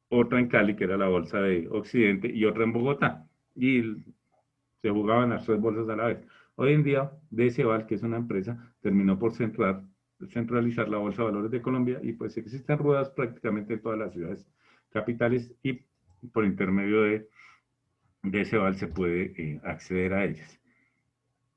otra en Cali, que era la Bolsa de Occidente, y otra en Bogotá. Y se jugaban las 3 bolsas a la vez. Hoy en día, DCVAL, que es una empresa, terminó por centralizar la Bolsa de Valores de Colombia y pues existen ruedas prácticamente en todas las ciudades capitales y por intermedio de DCVAL se puede acceder a ellas.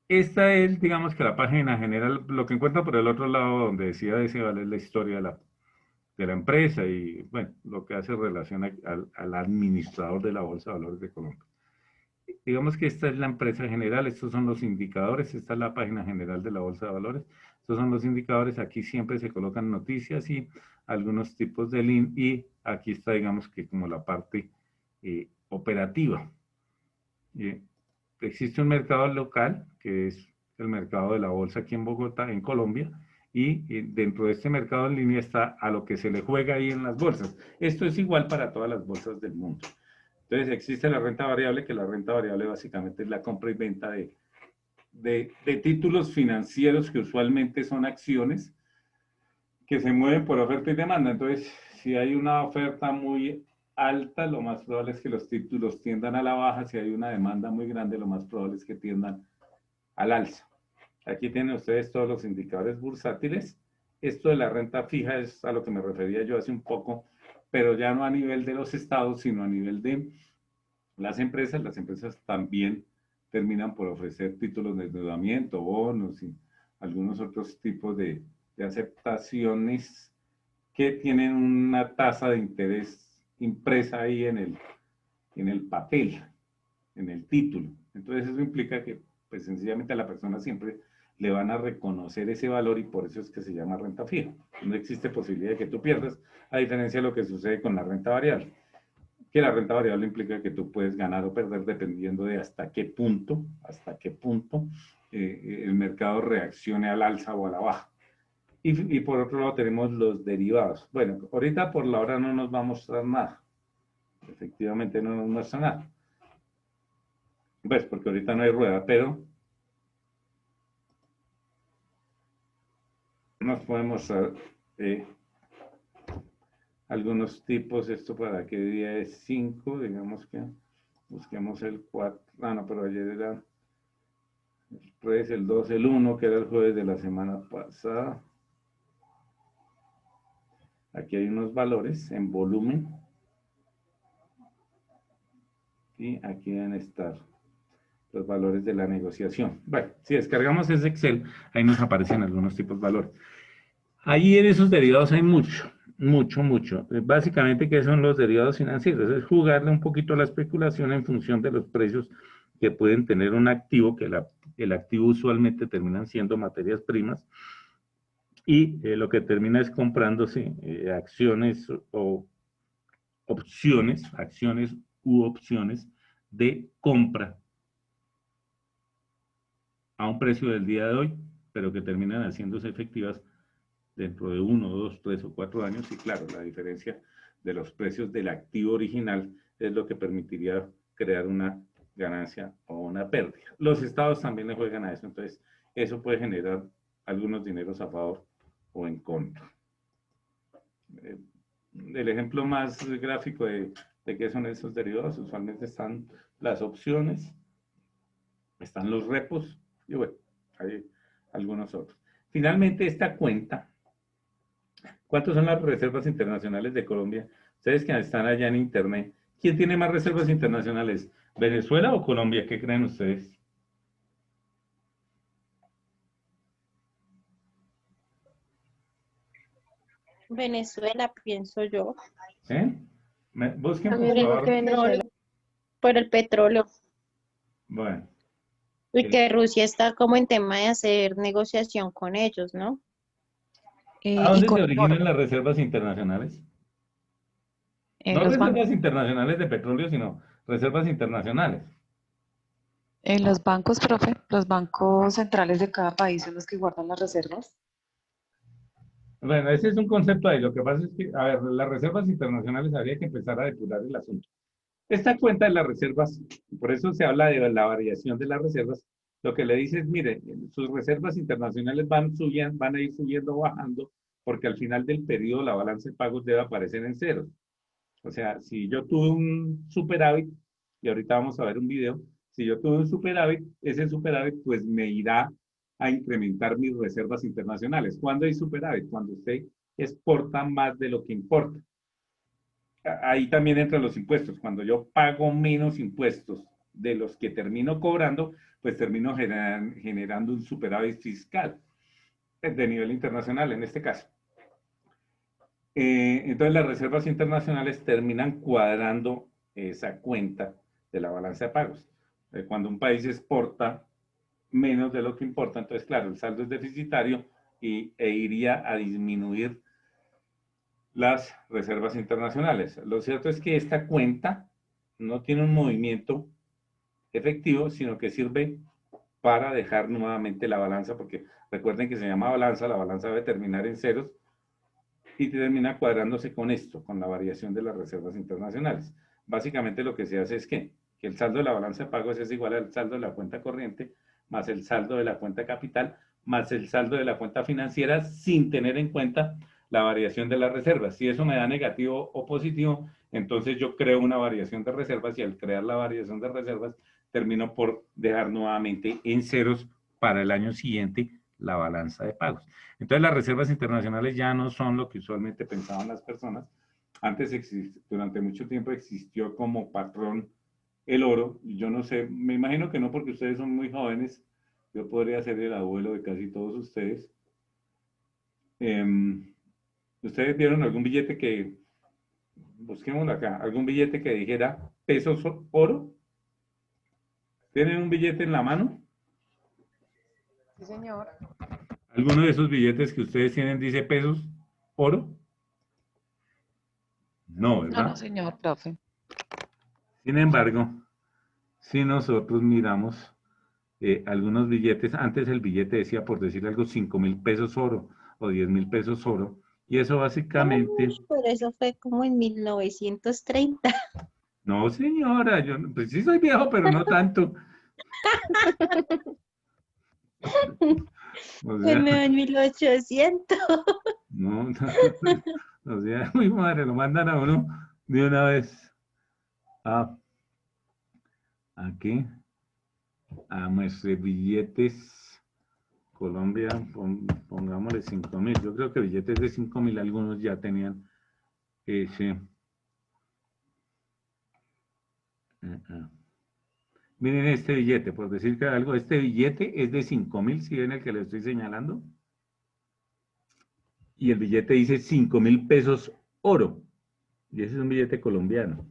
Esta es, digamos que la página general, lo que encuentra por el otro lado donde decía DCVAL es la historia de la empresa y, bueno, lo que hace relación al administrador de la Bolsa de Valores de Colombia. Digamos que esta es la empresa general, estos son los indicadores, esta es la página general de la Bolsa de Valores, estos son los indicadores, aquí siempre se colocan noticias y algunos tipos de link y aquí está, digamos que como la parte operativa. Existe un mercado local, que es el mercado de la bolsa aquí en Bogotá, en Colombia, y dentro de este mercado en línea está a lo que se le juega ahí en las bolsas. Esto es igual para todas las bolsas del mundo. Entonces existe la renta variable, que la renta variable básicamente es la compra y venta de títulos financieros que usualmente son acciones que se mueven por oferta y demanda. Entonces, si hay una oferta muy alta, lo más probable es que los títulos tiendan a la baja. Si hay una demanda muy grande, lo más probable es que tiendan al alza. Aquí tienen ustedes todos los indicadores bursátiles. Esto de la renta fija es a lo que me refería yo hace un poco, pero ya no a nivel de los estados, sino a nivel de las empresas también terminan por ofrecer títulos de endeudamiento, bonos y algunos otros tipos de aceptaciones que tienen una tasa de interés impresa ahí en el papel, en el título. Entonces eso implica que pues sencillamente a la persona siempre le van a reconocer ese valor y por eso es que se llama renta fija. No existe posibilidad de que tú pierdas, a diferencia de lo que sucede con la renta variable, que la renta variable implica que tú puedes ganar o perder dependiendo de hasta qué punto el mercado reaccione al alza o a la baja. Y por otro lado tenemos los derivados. Bueno, ahorita por la hora no nos va a mostrar nada. Efectivamente no nos muestra nada. Pues porque ahorita no hay rueda, pero nos puede mostrar algunos tipos. Esto para qué día es 5, digamos que busquemos el 4. Ah, no, pero ayer era el 3, el 2, el 1, que era el jueves de la semana pasada. Aquí hay unos valores en volumen. Y aquí deben estar los valores de la negociación. Bueno, si descargamos ese Excel, ahí nos aparecen algunos tipos de valores. Ahí en esos derivados hay mucho. Básicamente, ¿qué son los derivados financieros? Es jugarle un poquito a la especulación en función de los precios que pueden tener un activo, que el activo usualmente terminan siendo materias primas, y lo que termina es comprándose acciones u opciones de compra a un precio del día de hoy, pero que terminan haciéndose efectivas dentro de 1, 2, 3 o 4 años. Y claro, la diferencia de los precios del activo original es lo que permitiría crear una ganancia o una pérdida. Los estados también le juegan a eso, entonces eso puede generar algunos dineros a favor o en contra. El ejemplo más gráfico de qué son esos derivados, usualmente están las opciones, están los repos, y bueno, hay algunos otros. Finalmente, esta cuenta, ¿cuántas son las reservas internacionales de Colombia? Ustedes que están allá en internet, ¿quién tiene más reservas internacionales? ¿Venezuela o Colombia? ¿Qué creen ustedes? Venezuela, pienso yo. ¿Sí? Busquen, por También digo favor. que Venezuela. Por el petróleo. Bueno. Y que Rusia está como en tema de hacer negociación con ellos, ¿no? ¿A Y dónde con se el oro originan las reservas internacionales? en No los bancos. reservas internacionales de petróleo, sino reservas internacionales. En los bancos, profe, los bancos centrales de cada país son los que guardan las reservas. Bueno, ese es un concepto ahí. Lo que pasa es que, a ver, las reservas internacionales habría que empezar a depurar el asunto. Esta cuenta de las reservas, por eso se habla de la variación de las reservas, lo que le dice es, mire, sus reservas internacionales van a ir subiendo o bajando, porque al final del periodo la balanza de pagos debe aparecer en ceros. O sea, si yo tuve un superávit, y ahorita vamos a ver un video, si yo tuve un superávit, ese superávit pues me irá a incrementar mis reservas internacionales. ¿Cuándo hay superávit? Cuando usted exporta más de lo que importa. Ahí también entran los impuestos. Cuando yo pago menos impuestos de los que termino cobrando, pues termino generando un superávit fiscal de nivel internacional en este caso. Entonces las reservas internacionales terminan cuadrando esa cuenta de la balanza de pagos. Cuando un país exporta menos de lo que importa, entonces claro, el saldo es deficitario e iría a disminuir las reservas internacionales. Lo cierto es que esta cuenta no tiene un movimiento efectivo, sino que sirve para dejar nuevamente la balanza, porque recuerden que se llama balanza, la balanza debe terminar en ceros, y termina cuadrándose con esto, con la variación de las reservas internacionales. Básicamente lo que se hace es que el saldo de la balanza de pagos es igual al saldo de la cuenta corriente, más el saldo de la cuenta capital, más el saldo de la cuenta financiera, sin tener en cuenta la variación de las reservas. Si eso me da negativo o positivo, entonces yo creo una variación de reservas, y al crear la variación de reservas, termino por dejar nuevamente en ceros para el año siguiente la balanza de pagos. Entonces las reservas internacionales ya no son lo que usualmente pensaban las personas. Antes, durante mucho tiempo, existió como patrón el oro, y yo no sé, me imagino que no, porque ustedes son muy jóvenes, yo podría ser el abuelo de casi todos ustedes. ¿Ustedes vieron algún billete que, busquémoslo acá, algún billete que dijera pesos oro? ¿Tienen un billete en la mano? Sí, señor. ¿Alguno de esos billetes que ustedes tienen dice pesos oro? No, No, ¿verdad? no, señor, profe. Sin embargo, si nosotros miramos algunos billetes, antes el billete decía, por decir algo, 5.000 pesos oro. o 10.000 pesos oro. Y eso básicamente... Por eso fue como en 1930. No, señora, yo pues sí soy viejo, pero no tanto. O Pues sea, me en 1800. no, o sea, muy madre, lo mandan a uno de una vez a qué, a nuestros billetes. Colombia, pongámosle 5.000. Yo creo que billetes de 5.000 algunos ya tenían ese. Miren este billete, por decir que algo, este billete es de 5.000, si ven el que le estoy señalando. Y el billete dice 5.000 pesos oro. Y ese es un billete colombiano.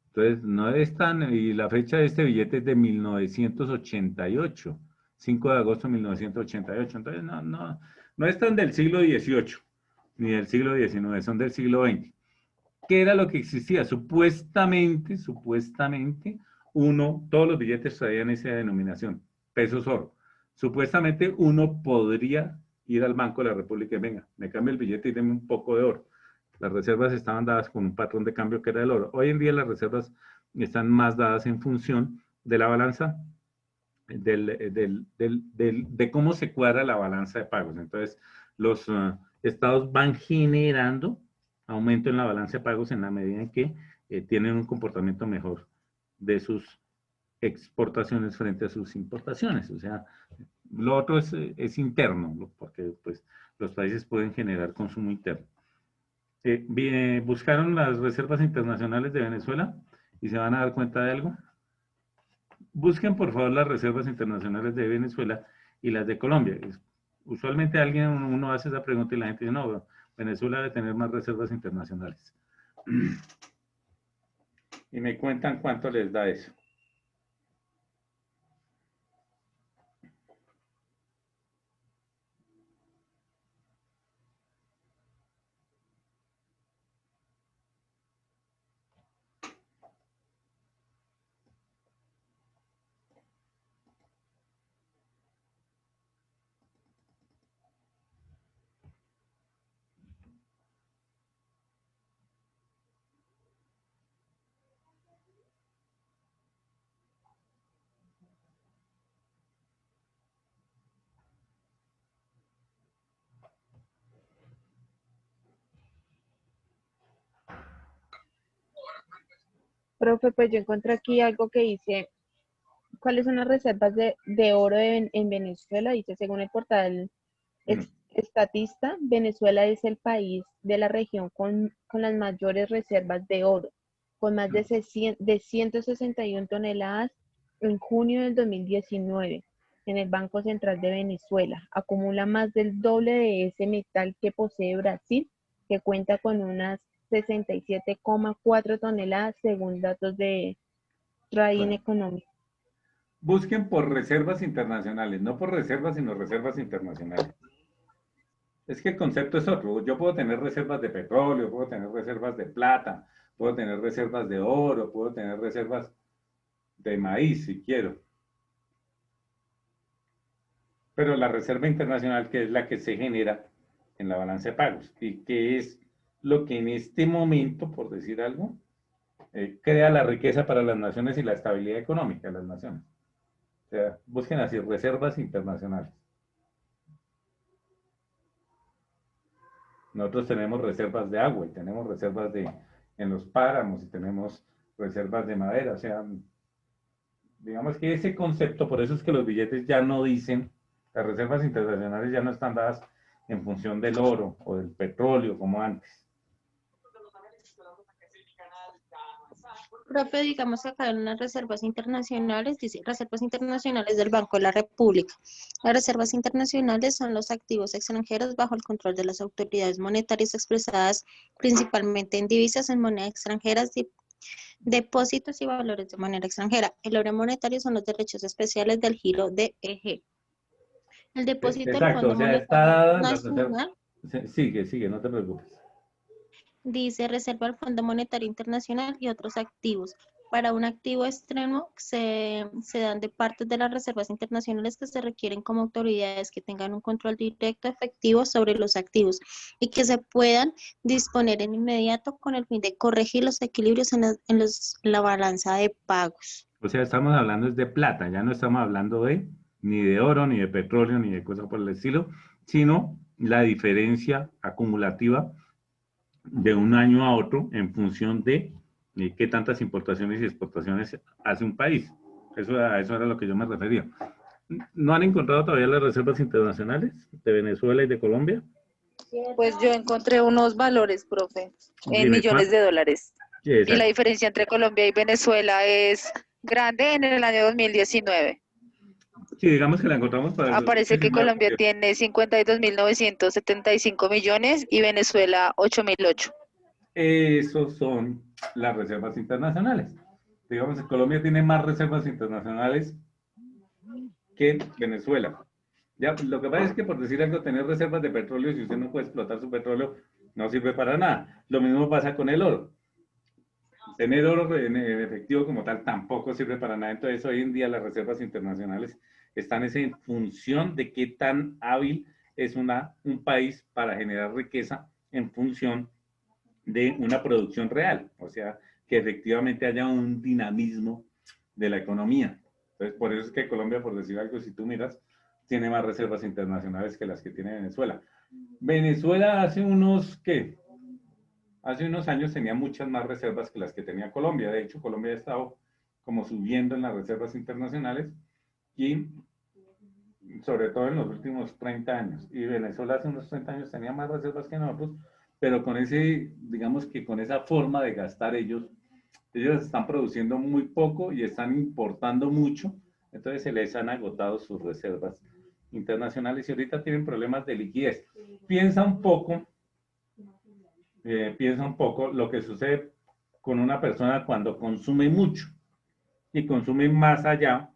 Entonces, no es tan... Y la fecha de este billete es de 1988. 5 de agosto de 1988. Entonces, no están del siglo XVIII, ni del siglo XIX, son del siglo XX. ¿Qué era lo que existía? Supuestamente, todos los billetes traían esa denominación, pesos oro. Supuestamente uno podría ir al Banco de la República y venga, me cambia el billete y deme un poco de oro. Las reservas estaban dadas con un patrón de cambio que era el oro. Hoy en día las reservas están más dadas en función de la balanza, de cómo se cuadra la balanza de pagos. Entonces, los estados van generando aumento en la balanza de pagos en la medida en que tienen un comportamiento mejor de sus exportaciones frente a sus importaciones. O sea, lo otro es interno, porque pues, los países pueden generar consumo interno. ¿Buscaron las reservas internacionales de Venezuela y se van a dar cuenta de algo? Busquen por favor las reservas internacionales de Venezuela y las de Colombia. Usualmente uno hace esa pregunta y la gente dice, no, Venezuela debe tener más reservas internacionales. Y me cuentan cuánto les da eso. Profe, pues yo encontré aquí algo que dice, ¿cuáles son las reservas de oro en Venezuela? Dice, según el portal Estatista, Venezuela es el país de la región con las mayores reservas de oro, con más de 161 toneladas en junio del 2019 en el Banco Central de Venezuela. Acumula más del doble de ese metal que posee Brasil, que cuenta con unas 67,4 toneladas según datos de Train Bueno, Economic. busquen por reservas internacionales, no por reservas, sino reservas internacionales. Es que el concepto es otro. Yo puedo tener reservas de petróleo, puedo tener reservas de plata, puedo tener reservas de oro, puedo tener reservas de maíz si quiero. Pero la reserva internacional, que es la que se genera en la balanza de pagos y que es lo que en este momento, por decir algo, crea la riqueza para las naciones y la estabilidad económica de las naciones. O sea, busquen así, reservas internacionales. Nosotros tenemos reservas de agua y tenemos reservas en los páramos y tenemos reservas de madera. O sea, digamos que ese concepto, por eso es que los billetes ya no dicen, las reservas internacionales ya no están dadas en función del oro o del petróleo como antes. Profe, digamos que acá en unas reservas internacionales, dice reservas internacionales del Banco de la República. Las reservas internacionales son los activos extranjeros bajo el control de las autoridades monetarias expresadas principalmente en divisas en moneda extranjeras, depósitos y valores de manera extranjera. El oro monetario son los derechos especiales del giro de EG. El depósito del Exacto, Fondo o sea, está Monetario dada la Nacional reserva. Sigue, no te preocupes. dice reserva al Fondo Monetario Internacional y otros activos. Para un activo extremo se dan de partes de las reservas internacionales que se requieren como autoridades que tengan un control directo efectivo sobre los activos y que se puedan disponer en inmediato con el fin de corregir los equilibrios en la balanza de pagos. O sea, estamos hablando es de plata, ya no estamos hablando de ni de oro, ni de petróleo, ni de cosas por el estilo, sino la diferencia acumulativa de un año a otro en función de qué tantas importaciones y exportaciones hace un país. A eso era lo que yo me refería. ¿No han encontrado todavía las reservas internacionales de Venezuela y de Colombia? Pues yo encontré unos valores, profe, en Dime, millones de dólares. Y la exacto. diferencia entre Colombia y Venezuela es grande en el año 2019. Sí, digamos que la encontramos para el Aparece que 2019, Colombia porque tiene 52.975 millones y Venezuela 8.008. esos son las reservas internacionales. Digamos que Colombia tiene más reservas internacionales que Venezuela. Ya, lo que pasa es que por decir algo, tener reservas de petróleo, si usted no puede explotar su petróleo, no sirve para nada. Lo mismo pasa con el oro. Tener oro en efectivo como tal tampoco sirve para nada. Entonces, hoy en día las reservas internacionales están en función de qué tan hábil es un país para generar riqueza en función de una producción real. O sea, que efectivamente haya un dinamismo de la economía. Entonces, por eso es que Colombia, por decir algo, si tú miras, tiene más reservas internacionales que las que tiene Venezuela. Venezuela hace unos, ¿qué? Hace unos años tenía muchas más reservas que las que tenía Colombia. De hecho, Colombia ha estado como subiendo en las reservas internacionales y sobre todo en los últimos 30 años. Y Venezuela hace unos 30 años tenía más reservas que nosotros, pero con ese, digamos que con esa forma de gastar ellos están produciendo muy poco y están importando mucho, entonces se les han agotado sus reservas internacionales y ahorita tienen problemas de liquidez. Piensa un poco lo que sucede con una persona cuando consume mucho y consume más allá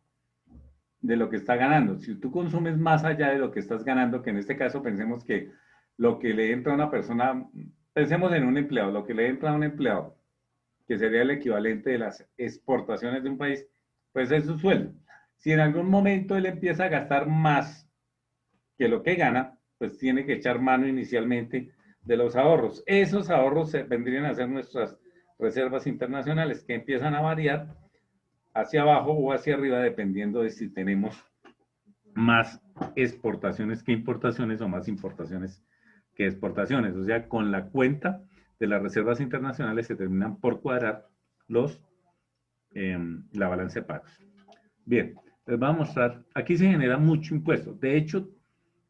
de lo que está ganando. Si tú consumes más allá de lo que estás ganando, que en este caso pensemos que lo que le entra a una persona, pensemos en un empleado, lo que le entra a un empleado, que sería el equivalente de las exportaciones de un país, pues es su sueldo. Si en algún momento él empieza a gastar más que lo que gana, pues tiene que echar mano inicialmente de los ahorros. Esos ahorros vendrían a ser nuestras reservas internacionales que empiezan a variar hacia abajo o hacia arriba dependiendo de si tenemos más exportaciones que importaciones o más importaciones que exportaciones. O sea, con la cuenta de las reservas internacionales se terminan por cuadrar la balanza de pagos. Bien, les voy a mostrar, aquí se genera mucho impuesto. De hecho,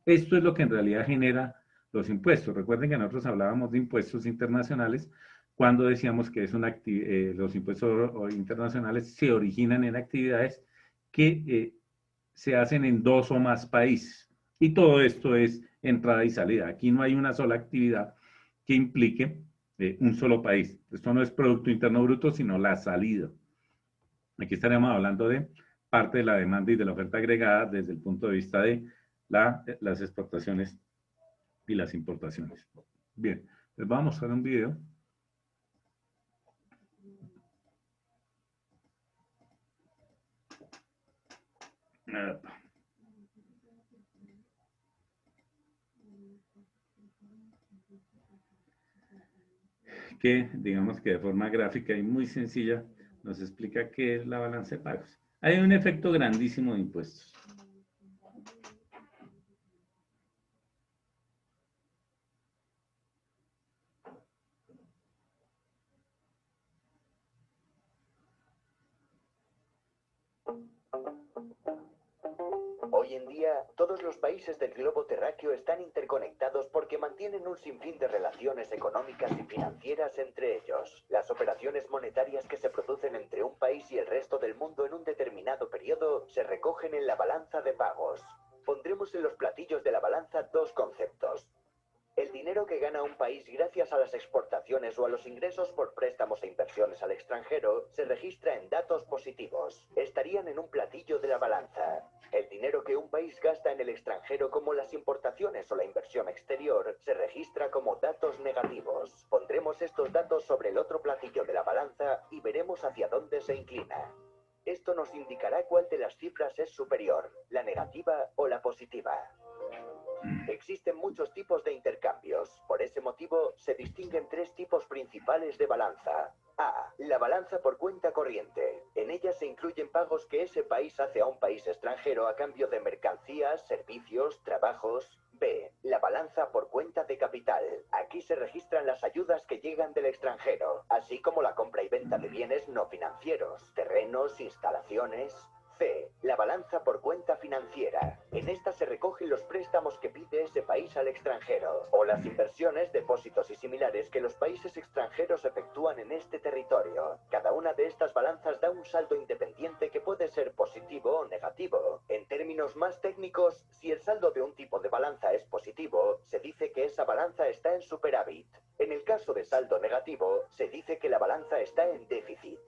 esto es lo que en realidad genera los impuestos. Recuerden que nosotros hablábamos de impuestos internacionales cuando decíamos que los impuestos internacionales se originan en actividades que se hacen en 2 o más países. Y todo esto es entrada y salida. Aquí no hay una sola actividad que implique un solo país. Esto no es Producto Interno Bruto, sino la salida. Aquí estaremos hablando de parte de la demanda y de la oferta agregada desde el punto de vista de las exportaciones y las importaciones. Bien, les voy a mostrar un video. Que digamos que de forma gráfica y muy sencilla nos explica qué es la balanza de pagos. Hay un efecto grandísimo de impuestos. Hoy en día, todos los países del globo terráqueo están interconectados porque mantienen un sinfín de relaciones económicas y financieras entre ellos. Las operaciones monetarias que se producen entre un país y el resto del mundo en un determinado periodo se recogen en la balanza de pagos. Pondremos en los platillos de la balanza 2 conceptos. El dinero que gana un país gracias a las exportaciones o a los ingresos por préstamos e inversiones al extranjero se registra en datos positivos. Estarían en un platillo de la balanza. El dinero que un país gasta en el extranjero, como las importaciones o la inversión exterior, se registra como datos negativos. Pondremos estos datos sobre el otro platillo de la balanza y veremos hacia dónde se inclina. Esto nos indicará cuál de las cifras es superior, la negativa o la positiva. Existen muchos tipos de intercambios. Por ese motivo, se distinguen tres tipos principales de balanza. A. La balanza por cuenta corriente. En ella se incluyen pagos que ese país hace a un país extranjero a cambio de mercancías, servicios, trabajos. B. La balanza por cuenta de capital. Aquí se registran las ayudas que llegan del extranjero, así como la compra y venta de bienes no financieros, terrenos, instalaciones. C. La balanza por cuenta financiera. En esta se recogen los préstamos que pide ese país al extranjero, o las inversiones, depósitos y similares que los países extranjeros efectúan en este territorio. Cada una de estas balanzas da un saldo independiente que puede ser positivo o negativo. En términos más técnicos, si el saldo de un tipo de balanza es positivo, se dice que esa balanza está en superávit. En el caso de saldo negativo, se dice que la balanza está en déficit.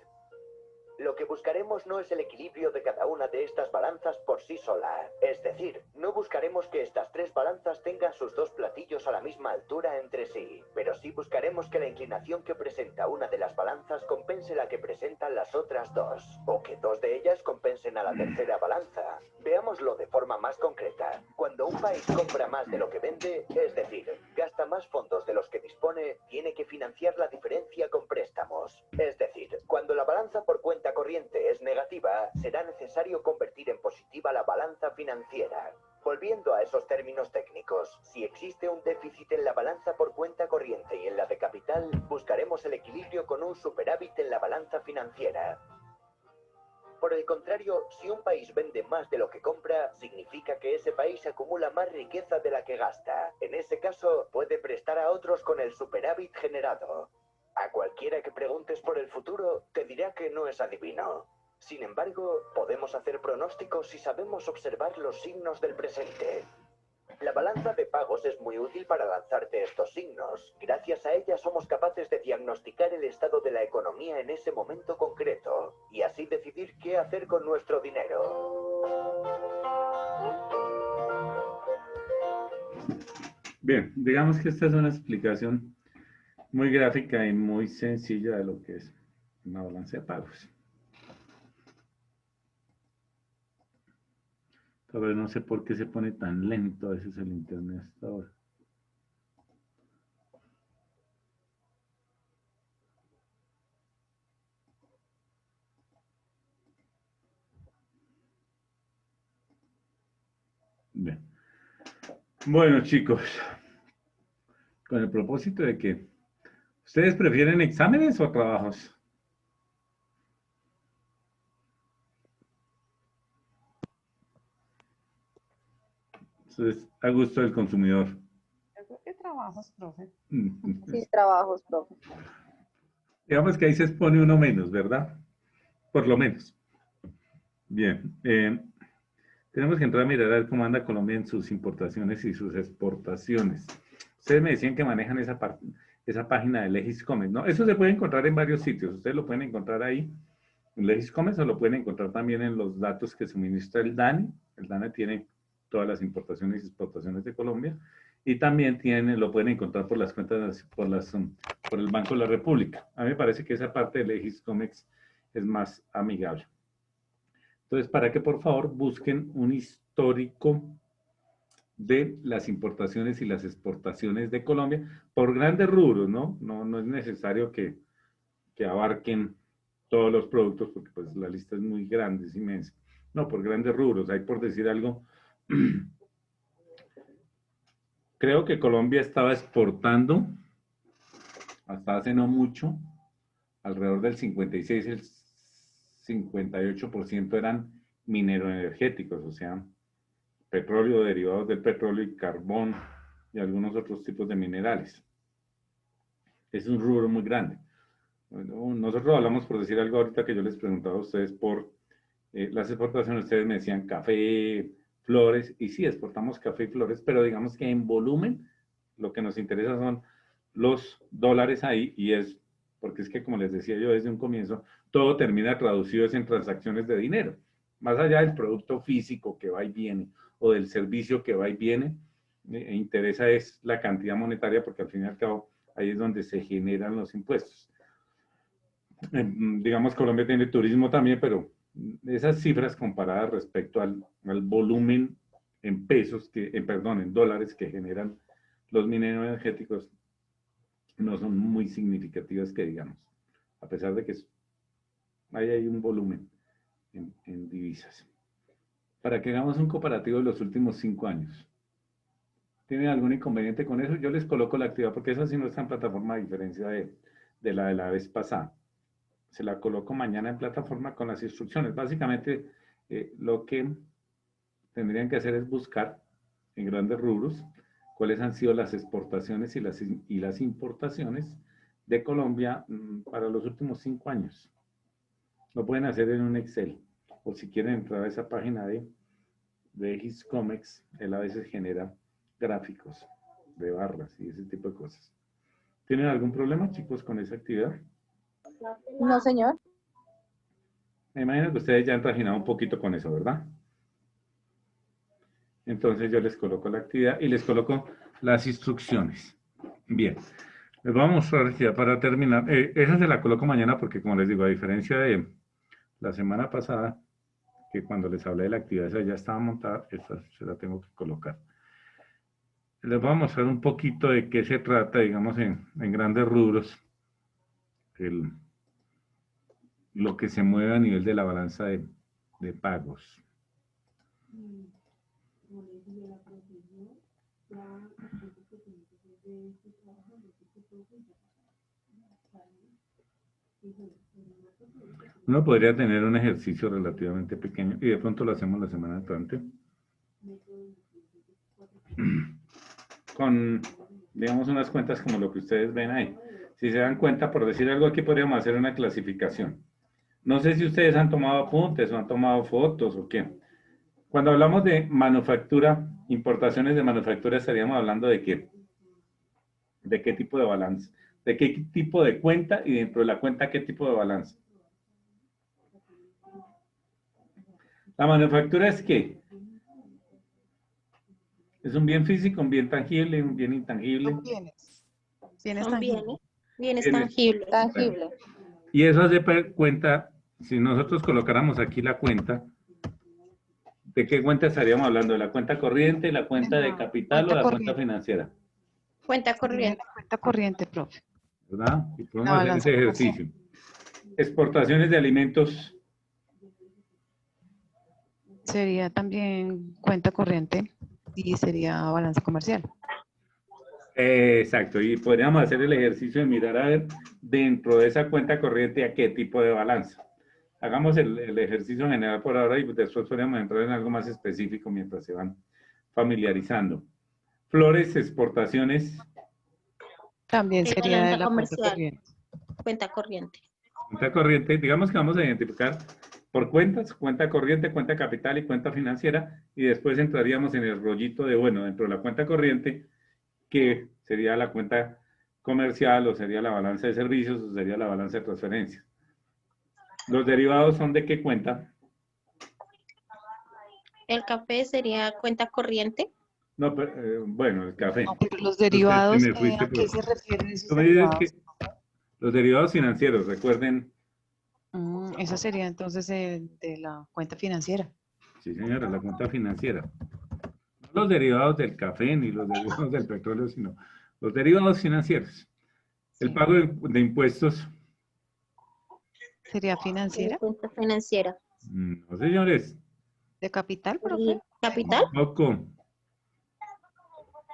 Lo que buscaremos no es el equilibrio de cada una de estas balanzas por sí sola. Es decir, no buscaremos que estas tres balanzas tengan sus dos platillos a la misma altura entre sí, pero sí buscaremos que la inclinación que presenta una de las balanzas compense la que presentan las otras dos, o que dos de ellas compensen a la tercera balanza. Veámoslo de forma más concreta. Cuando un país compra más de lo que vende, es decir, gasta más fondos de los que dispone, tiene que financiar la diferencia con préstamos. Es decir, cuando la balanza por cuenta corriente es negativa, será necesario convertir en positiva la balanza financiera. Volviendo a esos términos técnicos, si existe un déficit en la balanza por cuenta corriente y en la de capital, buscaremos el equilibrio con un superávit en la balanza financiera. Por el contrario, si un país vende más de lo que compra, significa que ese país acumula más riqueza de la que gasta. En ese caso, puede prestar a otros con el superávit generado. A cualquiera que preguntes por el futuro, te dirá que no es adivino. Sin embargo, podemos hacer pronósticos si sabemos observar los signos del presente. La balanza de pagos es muy útil para lanzarte estos signos. Gracias a ella somos capaces de diagnosticar el estado de la economía en ese momento concreto y así decidir qué hacer con nuestro dinero. Bien, digamos que esta es una explicación muy gráfica y muy sencilla de lo que es una balanza de pagos. Tal vez no sé por qué se pone tan lento a veces el internet hasta ahora. Bien. Bueno, chicos, con el propósito de que ¿ustedes prefieren exámenes o trabajos? Eso es a gusto del consumidor. Yo creo que trabajos, profe. Sí, trabajos, profe. Digamos que ahí se expone uno menos, ¿verdad? Por lo menos. Bien. Tenemos que entrar a mirar a ver cómo anda Colombia en sus importaciones y sus exportaciones. Ustedes me decían que manejan esa página de Legiscomex, ¿no? Eso se puede encontrar en varios sitios. Ustedes lo pueden encontrar ahí en Legiscomex o lo pueden encontrar también en los datos que suministra el DANE. El DANE tiene todas las importaciones y exportaciones de Colombia. Y también lo pueden encontrar por las cuentas, por el Banco de la República. A mí me parece que esa parte de Legiscomex es más amigable. Entonces, para que por favor busquen un histórico de las importaciones y las exportaciones de Colombia por grandes rubros, ¿no? No es necesario que abarquen todos los productos porque pues la lista es muy grande, es inmensa. No, por grandes rubros. Hay por decir algo, creo que Colombia estaba exportando hasta hace no mucho, alrededor del 56, el 58% eran mineroenergéticos, o sea, petróleo, derivados del petróleo y carbón y algunos otros tipos de minerales. Es un rubro muy grande. Bueno, nosotros hablamos, por decir algo ahorita que yo les preguntaba a ustedes por las exportaciones, ustedes me decían café, flores, y sí, exportamos café y flores, pero digamos que en volumen lo que nos interesa son los dólares ahí, y es, porque es que como les decía yo desde un comienzo, todo termina traducido en transacciones de dinero. más allá del producto físico que va y viene, o del servicio que va y viene, me interesa es la cantidad monetaria, porque al fin y al cabo ahí es donde se generan los impuestos. Digamos, Colombia tiene turismo también, pero esas cifras comparadas respecto al volumen en pesos, perdón, en dólares que generan los mineros energéticos, no son muy significativas que digamos, a pesar de que ahí hay un volumen en divisas. Para que hagamos un comparativo de los últimos 5 años. ¿Tienen algún inconveniente con eso? Yo les coloco la actividad, porque esa sí no está en plataforma, a diferencia de la vez pasada. Se la coloco mañana en plataforma con las instrucciones. Básicamente, lo que tendrían que hacer es buscar en grandes rubros cuáles han sido las exportaciones y las importaciones de Colombia para los últimos 5 años. Lo pueden hacer en un Excel, o si quieren entrar a esa página de Hiscomex, él a veces genera gráficos de barras y ese tipo de cosas. ¿Tienen algún problema, chicos, con esa actividad? No, señor. Me imagino que ustedes ya han trabajado un poquito con eso, ¿verdad? Entonces yo les coloco la actividad y les coloco las instrucciones. Bien, les voy a mostrar ya para terminar. Esa se la coloco mañana porque, como les digo, a diferencia de la semana pasada, que cuando les hablé de la actividad esa ya estaba montada, esta se la tengo que colocar. Les voy a mostrar un poquito de qué se trata, digamos, en grandes rubros, lo que se mueve a nivel de la balanza de pagos. Uno podría tener un ejercicio relativamente pequeño y de pronto lo hacemos la semana entrante. Con, digamos, unas cuentas como lo que ustedes ven ahí. Si se dan cuenta, por decir algo, aquí podríamos hacer una clasificación. No sé si ustedes han tomado apuntes o han tomado fotos o qué. Cuando hablamos de manufactura, importaciones de manufactura, estaríamos hablando de qué. ¿De qué tipo de balance? ¿De qué tipo de cuenta? Y dentro de la cuenta, ¿qué tipo de balance? La manufactura es ¿qué? ¿Es un bien físico, un bien tangible, un bien intangible? Son bienes. Bienes Son tangibles. bienes tangibles. Tangible. Y eso hace cuenta, si nosotros colocáramos aquí la cuenta, ¿de qué cuenta estaríamos hablando? ¿De la cuenta corriente, la cuenta de capital o Cuenta la cuenta corriente. financiera? Cuenta Sería corriente. la cuenta corriente, profe. ¿Verdad? Y podemos La hacer balanza ese comercial. ejercicio. Exportaciones de alimentos. Sería también cuenta corriente y sería balanza comercial. Exacto, y podríamos hacer el ejercicio de mirar a ver dentro de esa cuenta corriente a qué tipo de balanza. Hagamos el ejercicio general por ahora y después podríamos entrar en algo más específico mientras se van familiarizando. Flores, exportaciones. También sería Balanza la cuenta comercial. corriente. Cuenta corriente. Cuenta corriente, digamos que vamos a identificar por cuentas, cuenta corriente, cuenta capital y cuenta financiera, y después entraríamos en el rollito de, bueno, dentro de la cuenta corriente, que sería la cuenta comercial, o sería la balanza de servicios, o sería la balanza de transferencias. ¿Los derivados son de qué cuenta? El café sería cuenta corriente. No, pero, bueno, el café. No, pero los derivados, me fuiste ¿a qué por- se refieren esos Tú me dices derivados? que los derivados financieros, recuerden. Eso sería entonces de la cuenta financiera. Sí, señora, la cuenta financiera. No los derivados del café ni los derivados del petróleo, sino los derivados financieros. El Sí. pago de impuestos. ¿Sería financiera? Cuenta financiera. No, señores. ¿De capital, profe? ¿Y capital? Tampoco.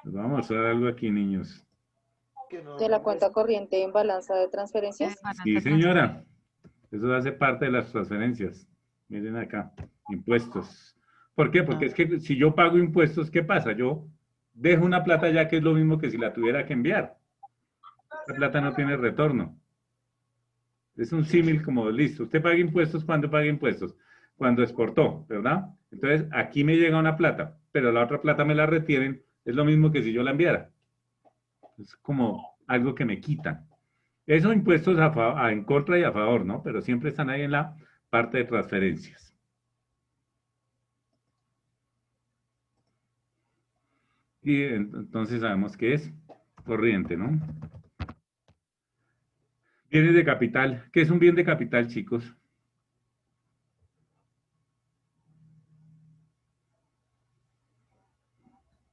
Les vamos a mostrar algo aquí, niños. De la cuenta corriente en balanza de transferencias. Sí, señora. Eso hace parte de las transferencias. Miren acá, impuestos. ¿Por qué? Porque es que si yo pago impuestos, ¿qué pasa? Yo dejo una plata ya que es lo mismo que si la tuviera que enviar. La plata no tiene retorno. Es un símil como, listo, usted paga impuestos, ¿cuándo paga impuestos? Cuando exportó, ¿verdad? Entonces, aquí me llega una plata, pero la otra plata me la retienen, es lo mismo que si yo la enviara. Es como algo que me quitan. Esos impuestos en contra y a favor, ¿no? Pero siempre están ahí en la parte de transferencias. Y entonces sabemos que es corriente, ¿no? Bienes de capital. ¿Qué es un bien de capital, chicos?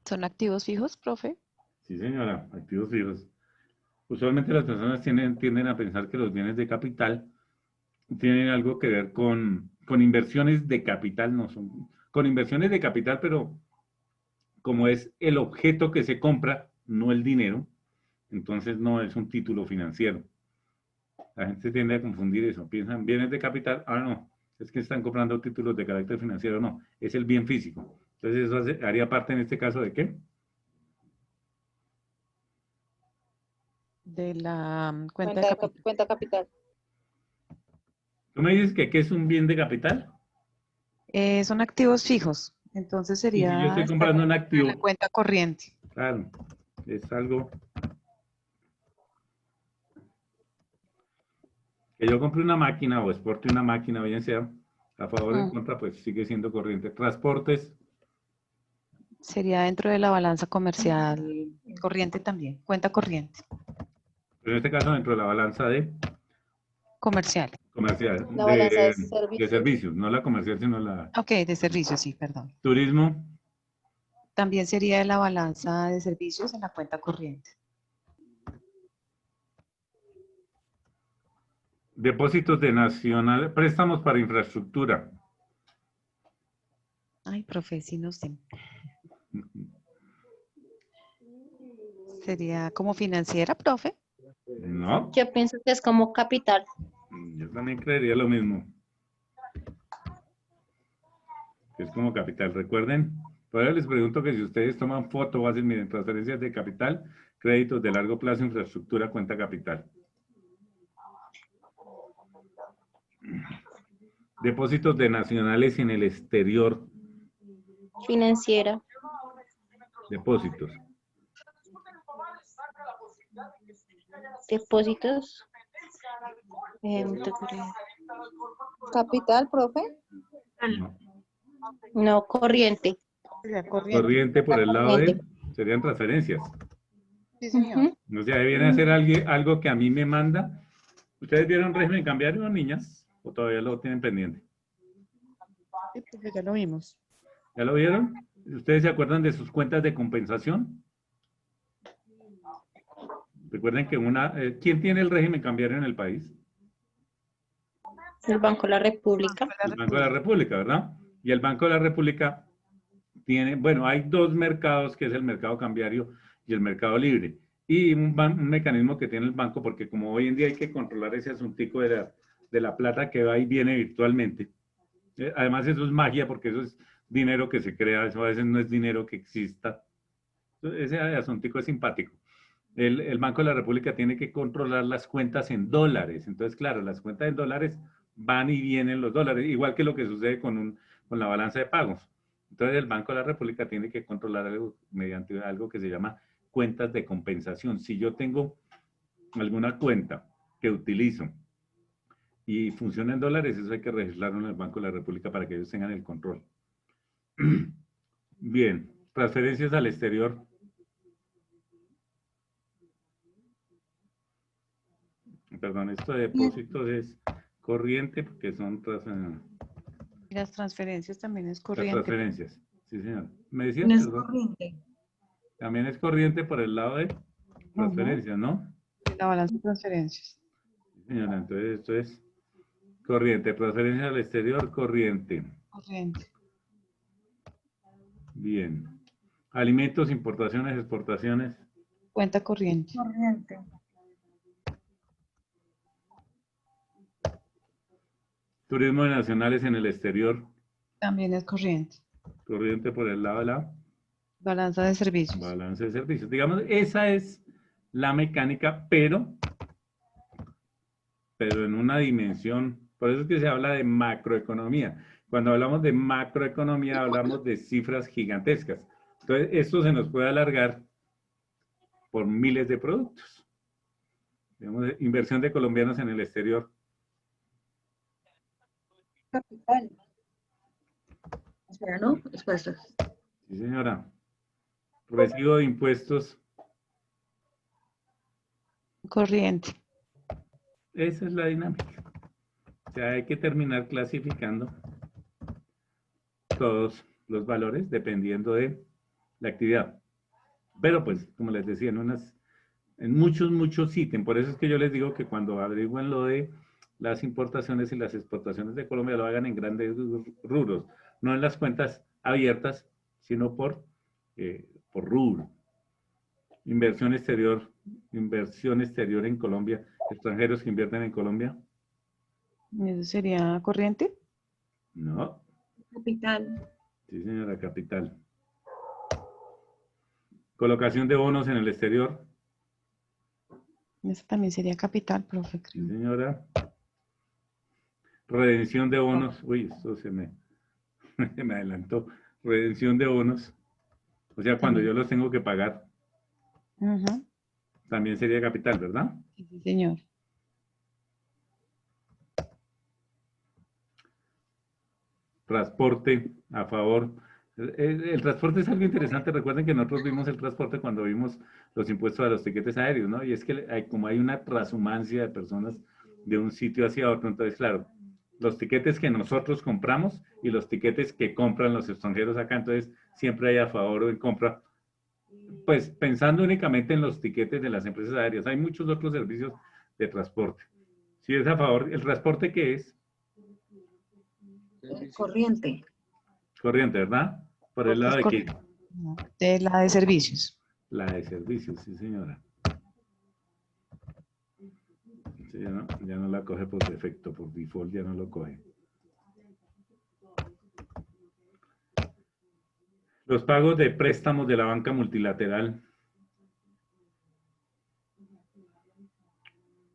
¿Son activos fijos, profe? Sí, señora, activos fijos. Usualmente las personas tienden a pensar que los bienes de capital tienen algo que ver con inversiones de capital, no son, con inversiones de capital, pero como es el objeto que se compra, no el dinero, entonces no es un título financiero. La gente tiende a confundir eso, piensan bienes de capital, no, es que están comprando títulos de carácter financiero, no, es el bien físico. Entonces eso haría parte en este caso de ¿qué? De la cuenta de capital. Cuenta capital. ¿Tú me dices que qué es un bien de capital? Son activos fijos. Entonces Y si yo sería estoy estar comprando un dentro de la activo, cuenta corriente. claro, es algo que yo compre una máquina o exporte una máquina, bien sea a favor o en contra, pues sigue siendo corriente. Transportes, Sería dentro de la balanza comercial corriente también. Cuenta corriente. pero en este caso dentro de la balanza de Comercial. comercial, La balanza de de servicios. servicios, no la comercial, sino la Ok, de servicios, sí, perdón. turismo, También sería de la balanza de servicios en la cuenta corriente. depósitos de nacional, préstamos para infraestructura. Ay, profe, sí, no sé. Sería como financiera, profe. No, Yo pienso que es como capital. yo también creería lo mismo, que es como capital. Recuerden, todavía les pregunto que si ustedes toman foto o hacen miren, transferencias de capital, créditos de largo plazo, infraestructura, cuenta capital. Depósitos de nacionales en el exterior, Financiera. depósitos. Depósitos. Capital, profe. No. No, corriente. Sería corriente. Corriente por el lado Corriente. de, serían transferencias. Sí, señor. Ujú. O sea, viene a ser algo que a mí me manda. ¿Ustedes vieron régimen cambiario, niñas? ¿O todavía lo tienen pendiente? Sí, profe, ya lo vimos. ¿Ya lo vieron? ¿Ustedes se acuerdan de sus cuentas de compensación? Recuerden que ¿quién tiene el régimen cambiario en el país? El Banco de la República. El Banco de la República, ¿verdad? Y el Banco de la República tiene, bueno, hay dos mercados, que es el mercado cambiario y el mercado libre. Y un mecanismo que tiene el banco, porque como hoy en día hay que controlar ese asuntico de la plata que va y viene virtualmente. Además, eso es magia, porque eso es dinero que se crea, eso a veces no es dinero que exista. Ese asuntico es simpático. El Banco de la República tiene que controlar las cuentas en dólares. Entonces, claro, las cuentas en dólares van y vienen los dólares, igual que lo que sucede con la balanza de pagos. Entonces, el Banco de la República tiene que controlar algo mediante algo que se llama cuentas de compensación. Si yo tengo alguna cuenta que utilizo y funciona en dólares, eso hay que registrarlo en el Banco de la República para que ellos tengan el control. Bien, transferencias al exterior. Perdón, esto de depósitos es corriente porque son Y las transferencias también es las corriente. transferencias. Sí, señor. ¿Me decías? No es Perdón. corriente. También es corriente por el lado de transferencias, ¿no? De la balanza de transferencias. Sí, señora, entonces esto es corriente. Transferencia al exterior, corriente. Corriente. Bien. Alimentos, importaciones, exportaciones. Cuenta corriente. Corriente. Turismo de nacionales en el exterior, También es corriente. corriente por el lado de la Balanza de servicios. balance de servicios. Digamos, esa es la mecánica, pero en una dimensión, por eso es que se habla de macroeconomía. Cuando hablamos de macroeconomía, hablamos de cifras gigantescas. Entonces, esto se nos puede alargar por miles de productos. Digamos, inversión de colombianos en el exterior. Capital. Espera, ¿no? Espera. Sí, señora. Recibo de impuestos. Corriente. Esa es la dinámica. O sea, hay que terminar clasificando todos los valores dependiendo de la actividad. Pero pues, como les decía, en muchos ítems. Por eso es que yo les digo que cuando averigüen lo de las importaciones y las exportaciones de Colombia, lo hagan en grandes rubros, no en las cuentas abiertas, sino por rubro. Inversión exterior en Colombia, extranjeros que invierten en Colombia. ¿Eso sería corriente? No. Capital. Sí, señora, capital. Colocación de bonos en el exterior. Eso también sería capital, profe, Sí, creo. señora. Redención de bonos. Uy, esto se me adelantó. Redención de bonos. O sea, cuando yo los tengo que pagar, Ujú. también sería capital, ¿verdad? Sí, sí, señor. Transporte a favor. El transporte es algo interesante. Recuerden que nosotros vimos el transporte cuando vimos los impuestos a los tiquetes aéreos, ¿no? Y es que como hay una transhumancia de personas de un sitio hacia otro, entonces, claro, los tiquetes que nosotros compramos y los tiquetes que compran los extranjeros acá, entonces siempre hay a favor o en contra. Pues pensando únicamente en los tiquetes de las empresas aéreas, hay muchos otros servicios de transporte. Si es a favor, ¿el transporte qué es? Corriente. Corriente, ¿verdad? ¿Por el lado de qué? No, de la de servicios. La de servicios, sí, señora. Sí, ya no la coge por defecto, por default ya no lo coge. Los pagos de préstamos de la banca multilateral.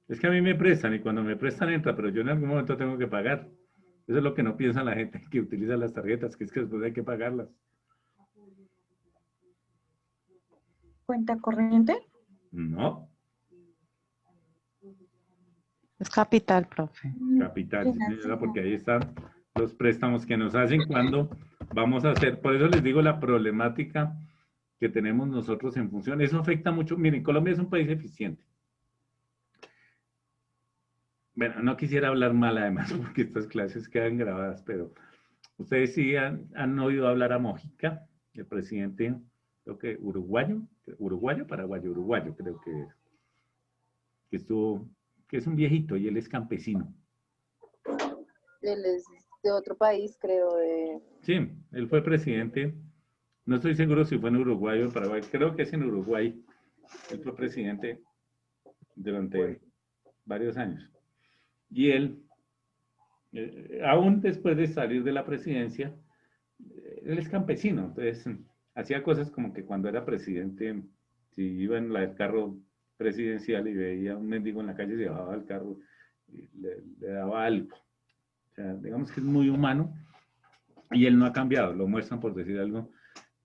Es que a mí me prestan y cuando me prestan entra, pero yo en algún momento tengo que pagar. Eso es lo que no piensa la gente que utiliza las tarjetas, que es que después hay que pagarlas. ¿Cuenta corriente? No, Es capital, profe. capital, sí, señora, porque ahí están los préstamos que nos hacen cuando vamos a hacer. Por eso les digo la problemática que tenemos nosotros en función. Eso afecta mucho. Miren, Colombia es un país eficiente. Bueno, no quisiera hablar mal además porque estas clases quedan grabadas, pero ustedes sí han oído hablar a Mojica, el presidente, creo que uruguayo, uruguayo creo que estuvo, que es un viejito y él es campesino. Él es de otro país, creo, de... Sí, él fue presidente, no estoy seguro si fue en Uruguay o en Paraguay, creo que es en Uruguay. Él fue presidente durante varios años. Y él, aún después de salir de la presidencia, él es campesino, entonces hacía cosas como que cuando era presidente, si iba en el carro presidencial y veía a un mendigo en la calle, se bajaba del carro y le daba algo. O sea, digamos que es muy humano y él no ha cambiado, lo muestran por decir algo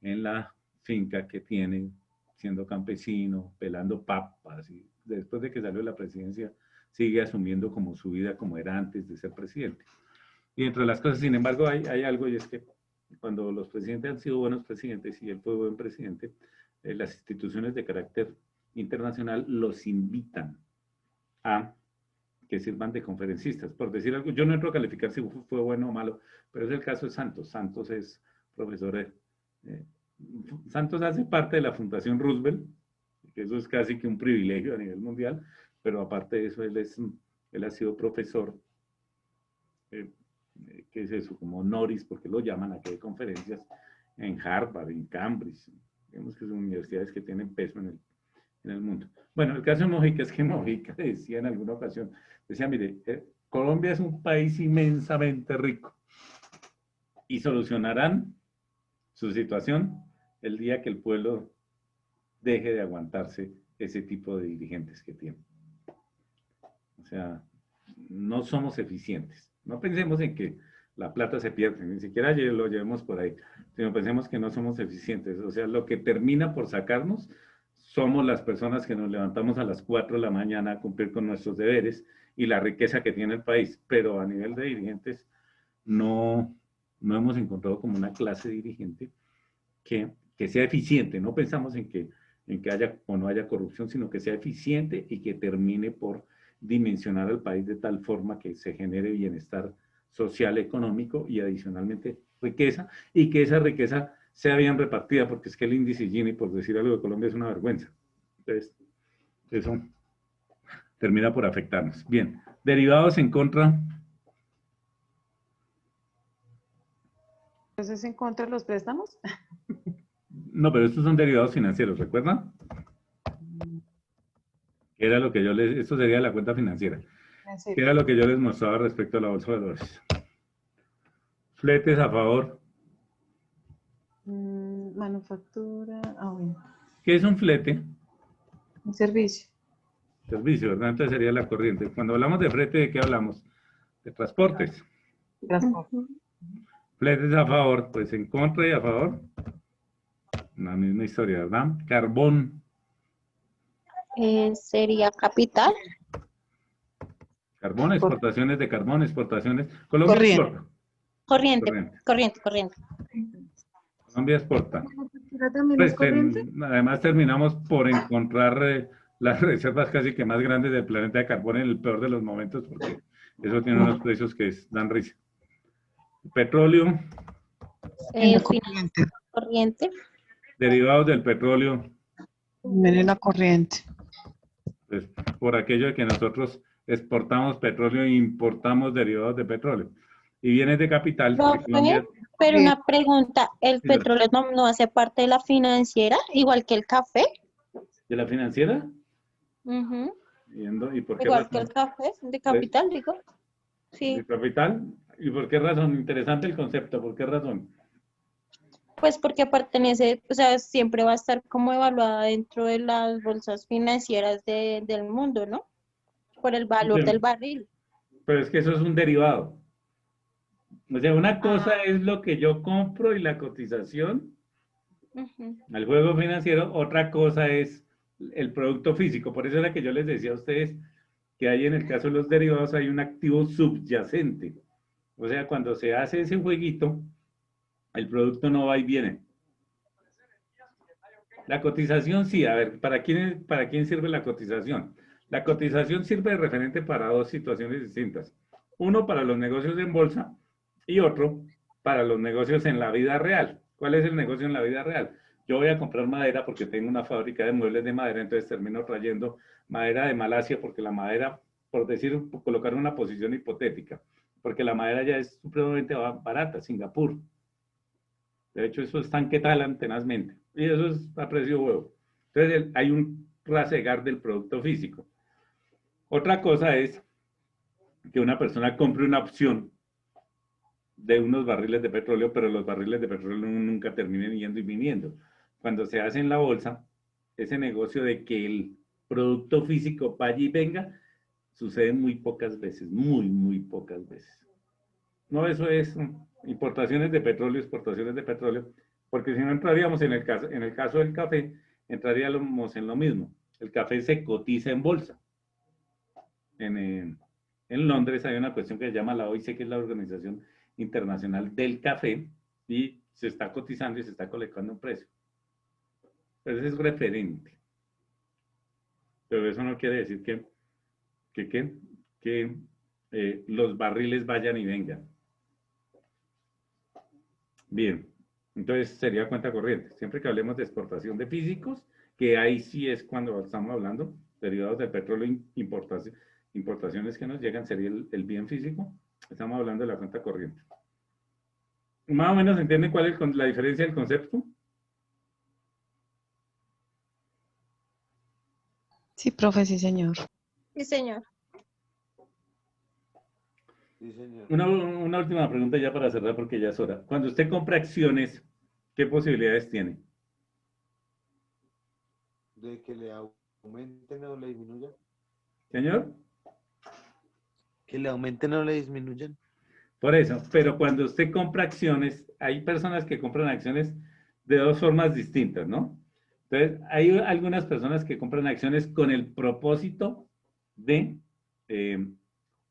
en la finca que tiene, siendo campesino, pelando papas, y después de que salió de la presidencia sigue asumiendo como su vida como era antes de ser presidente. Y entre las cosas, sin embargo, hay algo, y es que cuando los presidentes han sido buenos presidentes y él fue buen presidente, las instituciones de carácter internacional los invitan a que sirvan de conferencistas. Por decir algo, yo no entro a calificar si fue bueno o malo, pero es el caso de Santos. Santos es profesor, Santos hace parte de la Fundación Roosevelt, que eso es casi que un privilegio a nivel mundial, pero aparte de eso, él ha sido profesor, ¿qué es eso? Como honoris, porque lo llaman a que hay conferencias en Harvard, en Cambridge, digamos que son universidades que tienen peso en el mundo. Bueno, el caso de Mojica es que Mojica decía en alguna ocasión, decía, mire, Colombia es un país inmensamente rico y solucionarán su situación el día que el pueblo deje de aguantarse ese tipo de dirigentes que tienen. O sea, no somos eficientes. No pensemos en que la plata se pierde, ni siquiera lo llevemos por ahí, sino pensemos que no somos eficientes. O sea, lo que termina por sacarnos somos las personas que nos levantamos a las 4 de la mañana a cumplir con nuestros deberes y la riqueza que tiene el país. Pero a nivel de dirigentes no hemos encontrado como una clase dirigente que que sea eficiente. No pensamos en que haya o no haya corrupción, sino que sea eficiente y que termine por dimensionar al país de tal forma que se genere bienestar social, económico y adicionalmente riqueza, y que esa riqueza sea bien repartida, porque es que el índice Gini, por decir algo de Colombia, es una vergüenza. Entonces, eso termina por afectarnos. Bien, derivados en contra. Entonces, en contra de los préstamos. No, pero estos son derivados financieros, ¿recuerdan? Que era lo que yo les, esto sería la cuenta financiera. Que era lo que yo les mostraba respecto a la bolsa de valores. Fletes a favor. Manufactura. Bueno. ¿Qué es un flete? Un servicio. Servicio, ¿verdad? Entonces sería la corriente. Cuando hablamos de flete, ¿de qué hablamos? De transportes. Transporte. Fletes a favor, pues en contra y a favor. La misma historia, ¿verdad? Carbón. Sería capital. Carbón, exportaciones de carbón, exportaciones. Colombia Corriente. exporta. Corriente. Colombia exporta. ¿También Pues es corriente? además terminamos por encontrar las reservas casi que más grandes del planeta de carbón en el peor de los momentos, porque eso tiene unos precios que dan risa. Petróleo, Corriente. derivados del petróleo, En la corriente. pues por aquello de que nosotros exportamos petróleo e importamos derivados de petróleo. Y bienes de capital, que Profe, Colombia, pero una pregunta, ¿el Sí. petróleo no hace parte de la financiera, igual que el café? ¿de la financiera? Ujú. ¿Y por qué Igual que razón? el café, de capital, digo. Sí, ¿De capital? ¿Y por qué razón? Interesante el concepto, ¿por qué razón? pues porque pertenece, o sea, siempre va a estar como evaluada dentro de las bolsas financieras del mundo, ¿no? Por el valor del barril. Pero es que eso es un derivado. O sea, una cosa Ah. es lo que yo compro y la cotización Ujú. al juego financiero, otra cosa es el producto físico. Por eso era que yo les decía a ustedes que hay en el caso de los derivados hay un activo subyacente. O sea, cuando se hace ese jueguito, el producto no va y viene. La cotización sí, a ver, ¿para quién sirve la cotización? La cotización sirve de referente para dos situaciones distintas. Uno para los negocios en bolsa y otro para los negocios en la vida real. ¿Cuál es el negocio en la vida real? Yo voy a comprar madera porque tengo una fábrica de muebles de madera, entonces termino trayendo madera de Malasia porque la madera, por decir, por colocar una posición hipotética, porque la madera ya es supremamente barata, Singapur. De hecho, eso están que talan tenazmente. Y eso es a precio huevo. Entonces, hay un rasegar del producto físico. Otra cosa es que una persona compre una opción de unos barriles de petróleo, pero los barriles de petróleo nunca terminen yendo y viniendo. Cuando se hace en la bolsa, ese negocio de que el producto físico vaya y venga, sucede muy pocas veces, muy pocas veces. No, eso es importaciones de petróleo, exportaciones de petróleo, porque si no entraríamos en el caso del café, entraríamos en lo mismo. El café se cotiza en bolsa. En Londres hay una cuestión que se llama la OIC, que es la Organización Internacional del Café, y se está cotizando y se está colocando un precio. Pero ese es referente. Pero eso no quiere decir que los barriles vayan y vengan. Bien, entonces sería cuenta corriente. Siempre que hablemos de exportación de físicos, que ahí sí es cuando estamos hablando, derivados del petróleo, importaciones que nos llegan, sería el bien físico, estamos hablando de la cuenta corriente. Más o menos entienden cuál es la diferencia del concepto. Sí, profe, sí, señor. Sí, señor. Sí, señor. Una última pregunta ya para cerrar porque ya es hora. Cuando usted compra acciones, ¿qué posibilidades tiene? De que le aumenten o le disminuyan. Señor. Que le aumenten o le disminuyan. Por eso, pero cuando usted compra acciones, hay personas que compran acciones de dos formas distintas, ¿no? Entonces, hay algunas personas que compran acciones con el propósito de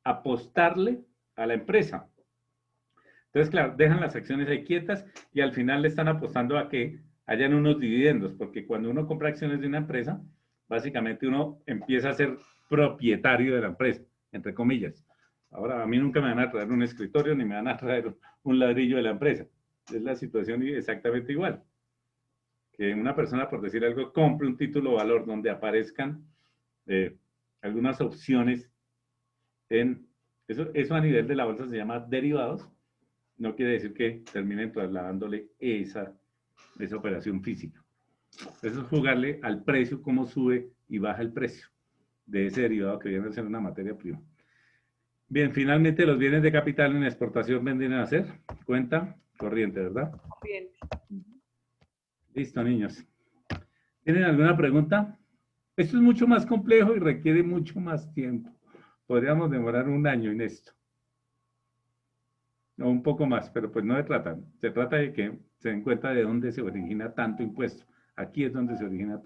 apostarle a la empresa. Entonces, claro, dejan las acciones ahí quietas y al final le están apostando a que hayan unos dividendos, porque cuando uno compra acciones de una empresa, básicamente uno empieza a ser propietario de la empresa, entre comillas. Ahora, a mí nunca me van a traer un escritorio ni me van a traer un ladrillo de la empresa. Es la situación exactamente igual. Que una persona, por decir algo, compre un título valor donde aparezcan algunas opciones en... Eso a nivel de la bolsa se llama derivados. No quiere decir que terminen trasladándole esa operación física. Eso es jugarle al precio, cómo sube y baja el precio de ese derivado que viene a ser una materia prima. Bien, finalmente los bienes de capital en exportación vendrían a ser cuenta corriente, ¿verdad? Corriente. Listo, niños. ¿Tienen alguna pregunta? Esto es mucho más complejo y requiere mucho más tiempo. Podríamos demorar un año en esto. O un poco más, pero pues no se trata. Se trata de que se den cuenta de dónde se origina tanto impuesto. Aquí es donde se origina,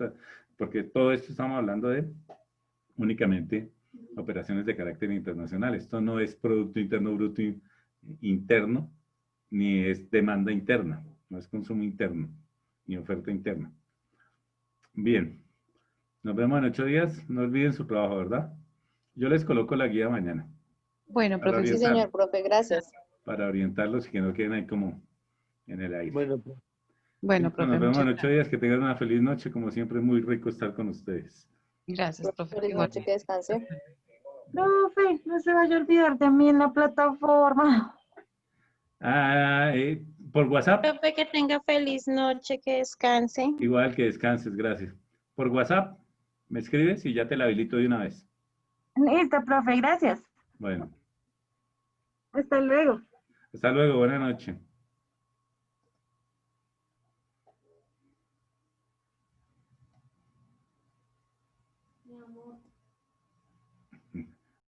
porque todo esto estamos hablando de únicamente operaciones de carácter internacional. Esto no es Producto Interno Bruto interno, ni es demanda interna, no es consumo interno, ni oferta interna. Bien, nos vemos en 8 días. No olviden su trabajo, ¿verdad? Yo les coloco la guía mañana. Bueno, Para profe. Sí, señor, profe, gracias. Para orientarlos y que no queden ahí como en el aire. Bueno, pues, Bueno, Listo, profe, nos vemos en muchas 8 días. Que tengan una feliz noche. Como siempre, muy rico estar con ustedes. gracias, profe. Feliz noche, que descanse. Profe, no se vaya a olvidar de mí en la plataforma. Ah, por WhatsApp, Profe, que tenga feliz noche, que descanse. igual que descanses, gracias. Por WhatsApp, me escribes y ya te la habilito de una vez. Listo, profe, gracias. Bueno, Hasta luego. hasta luego, buena noche.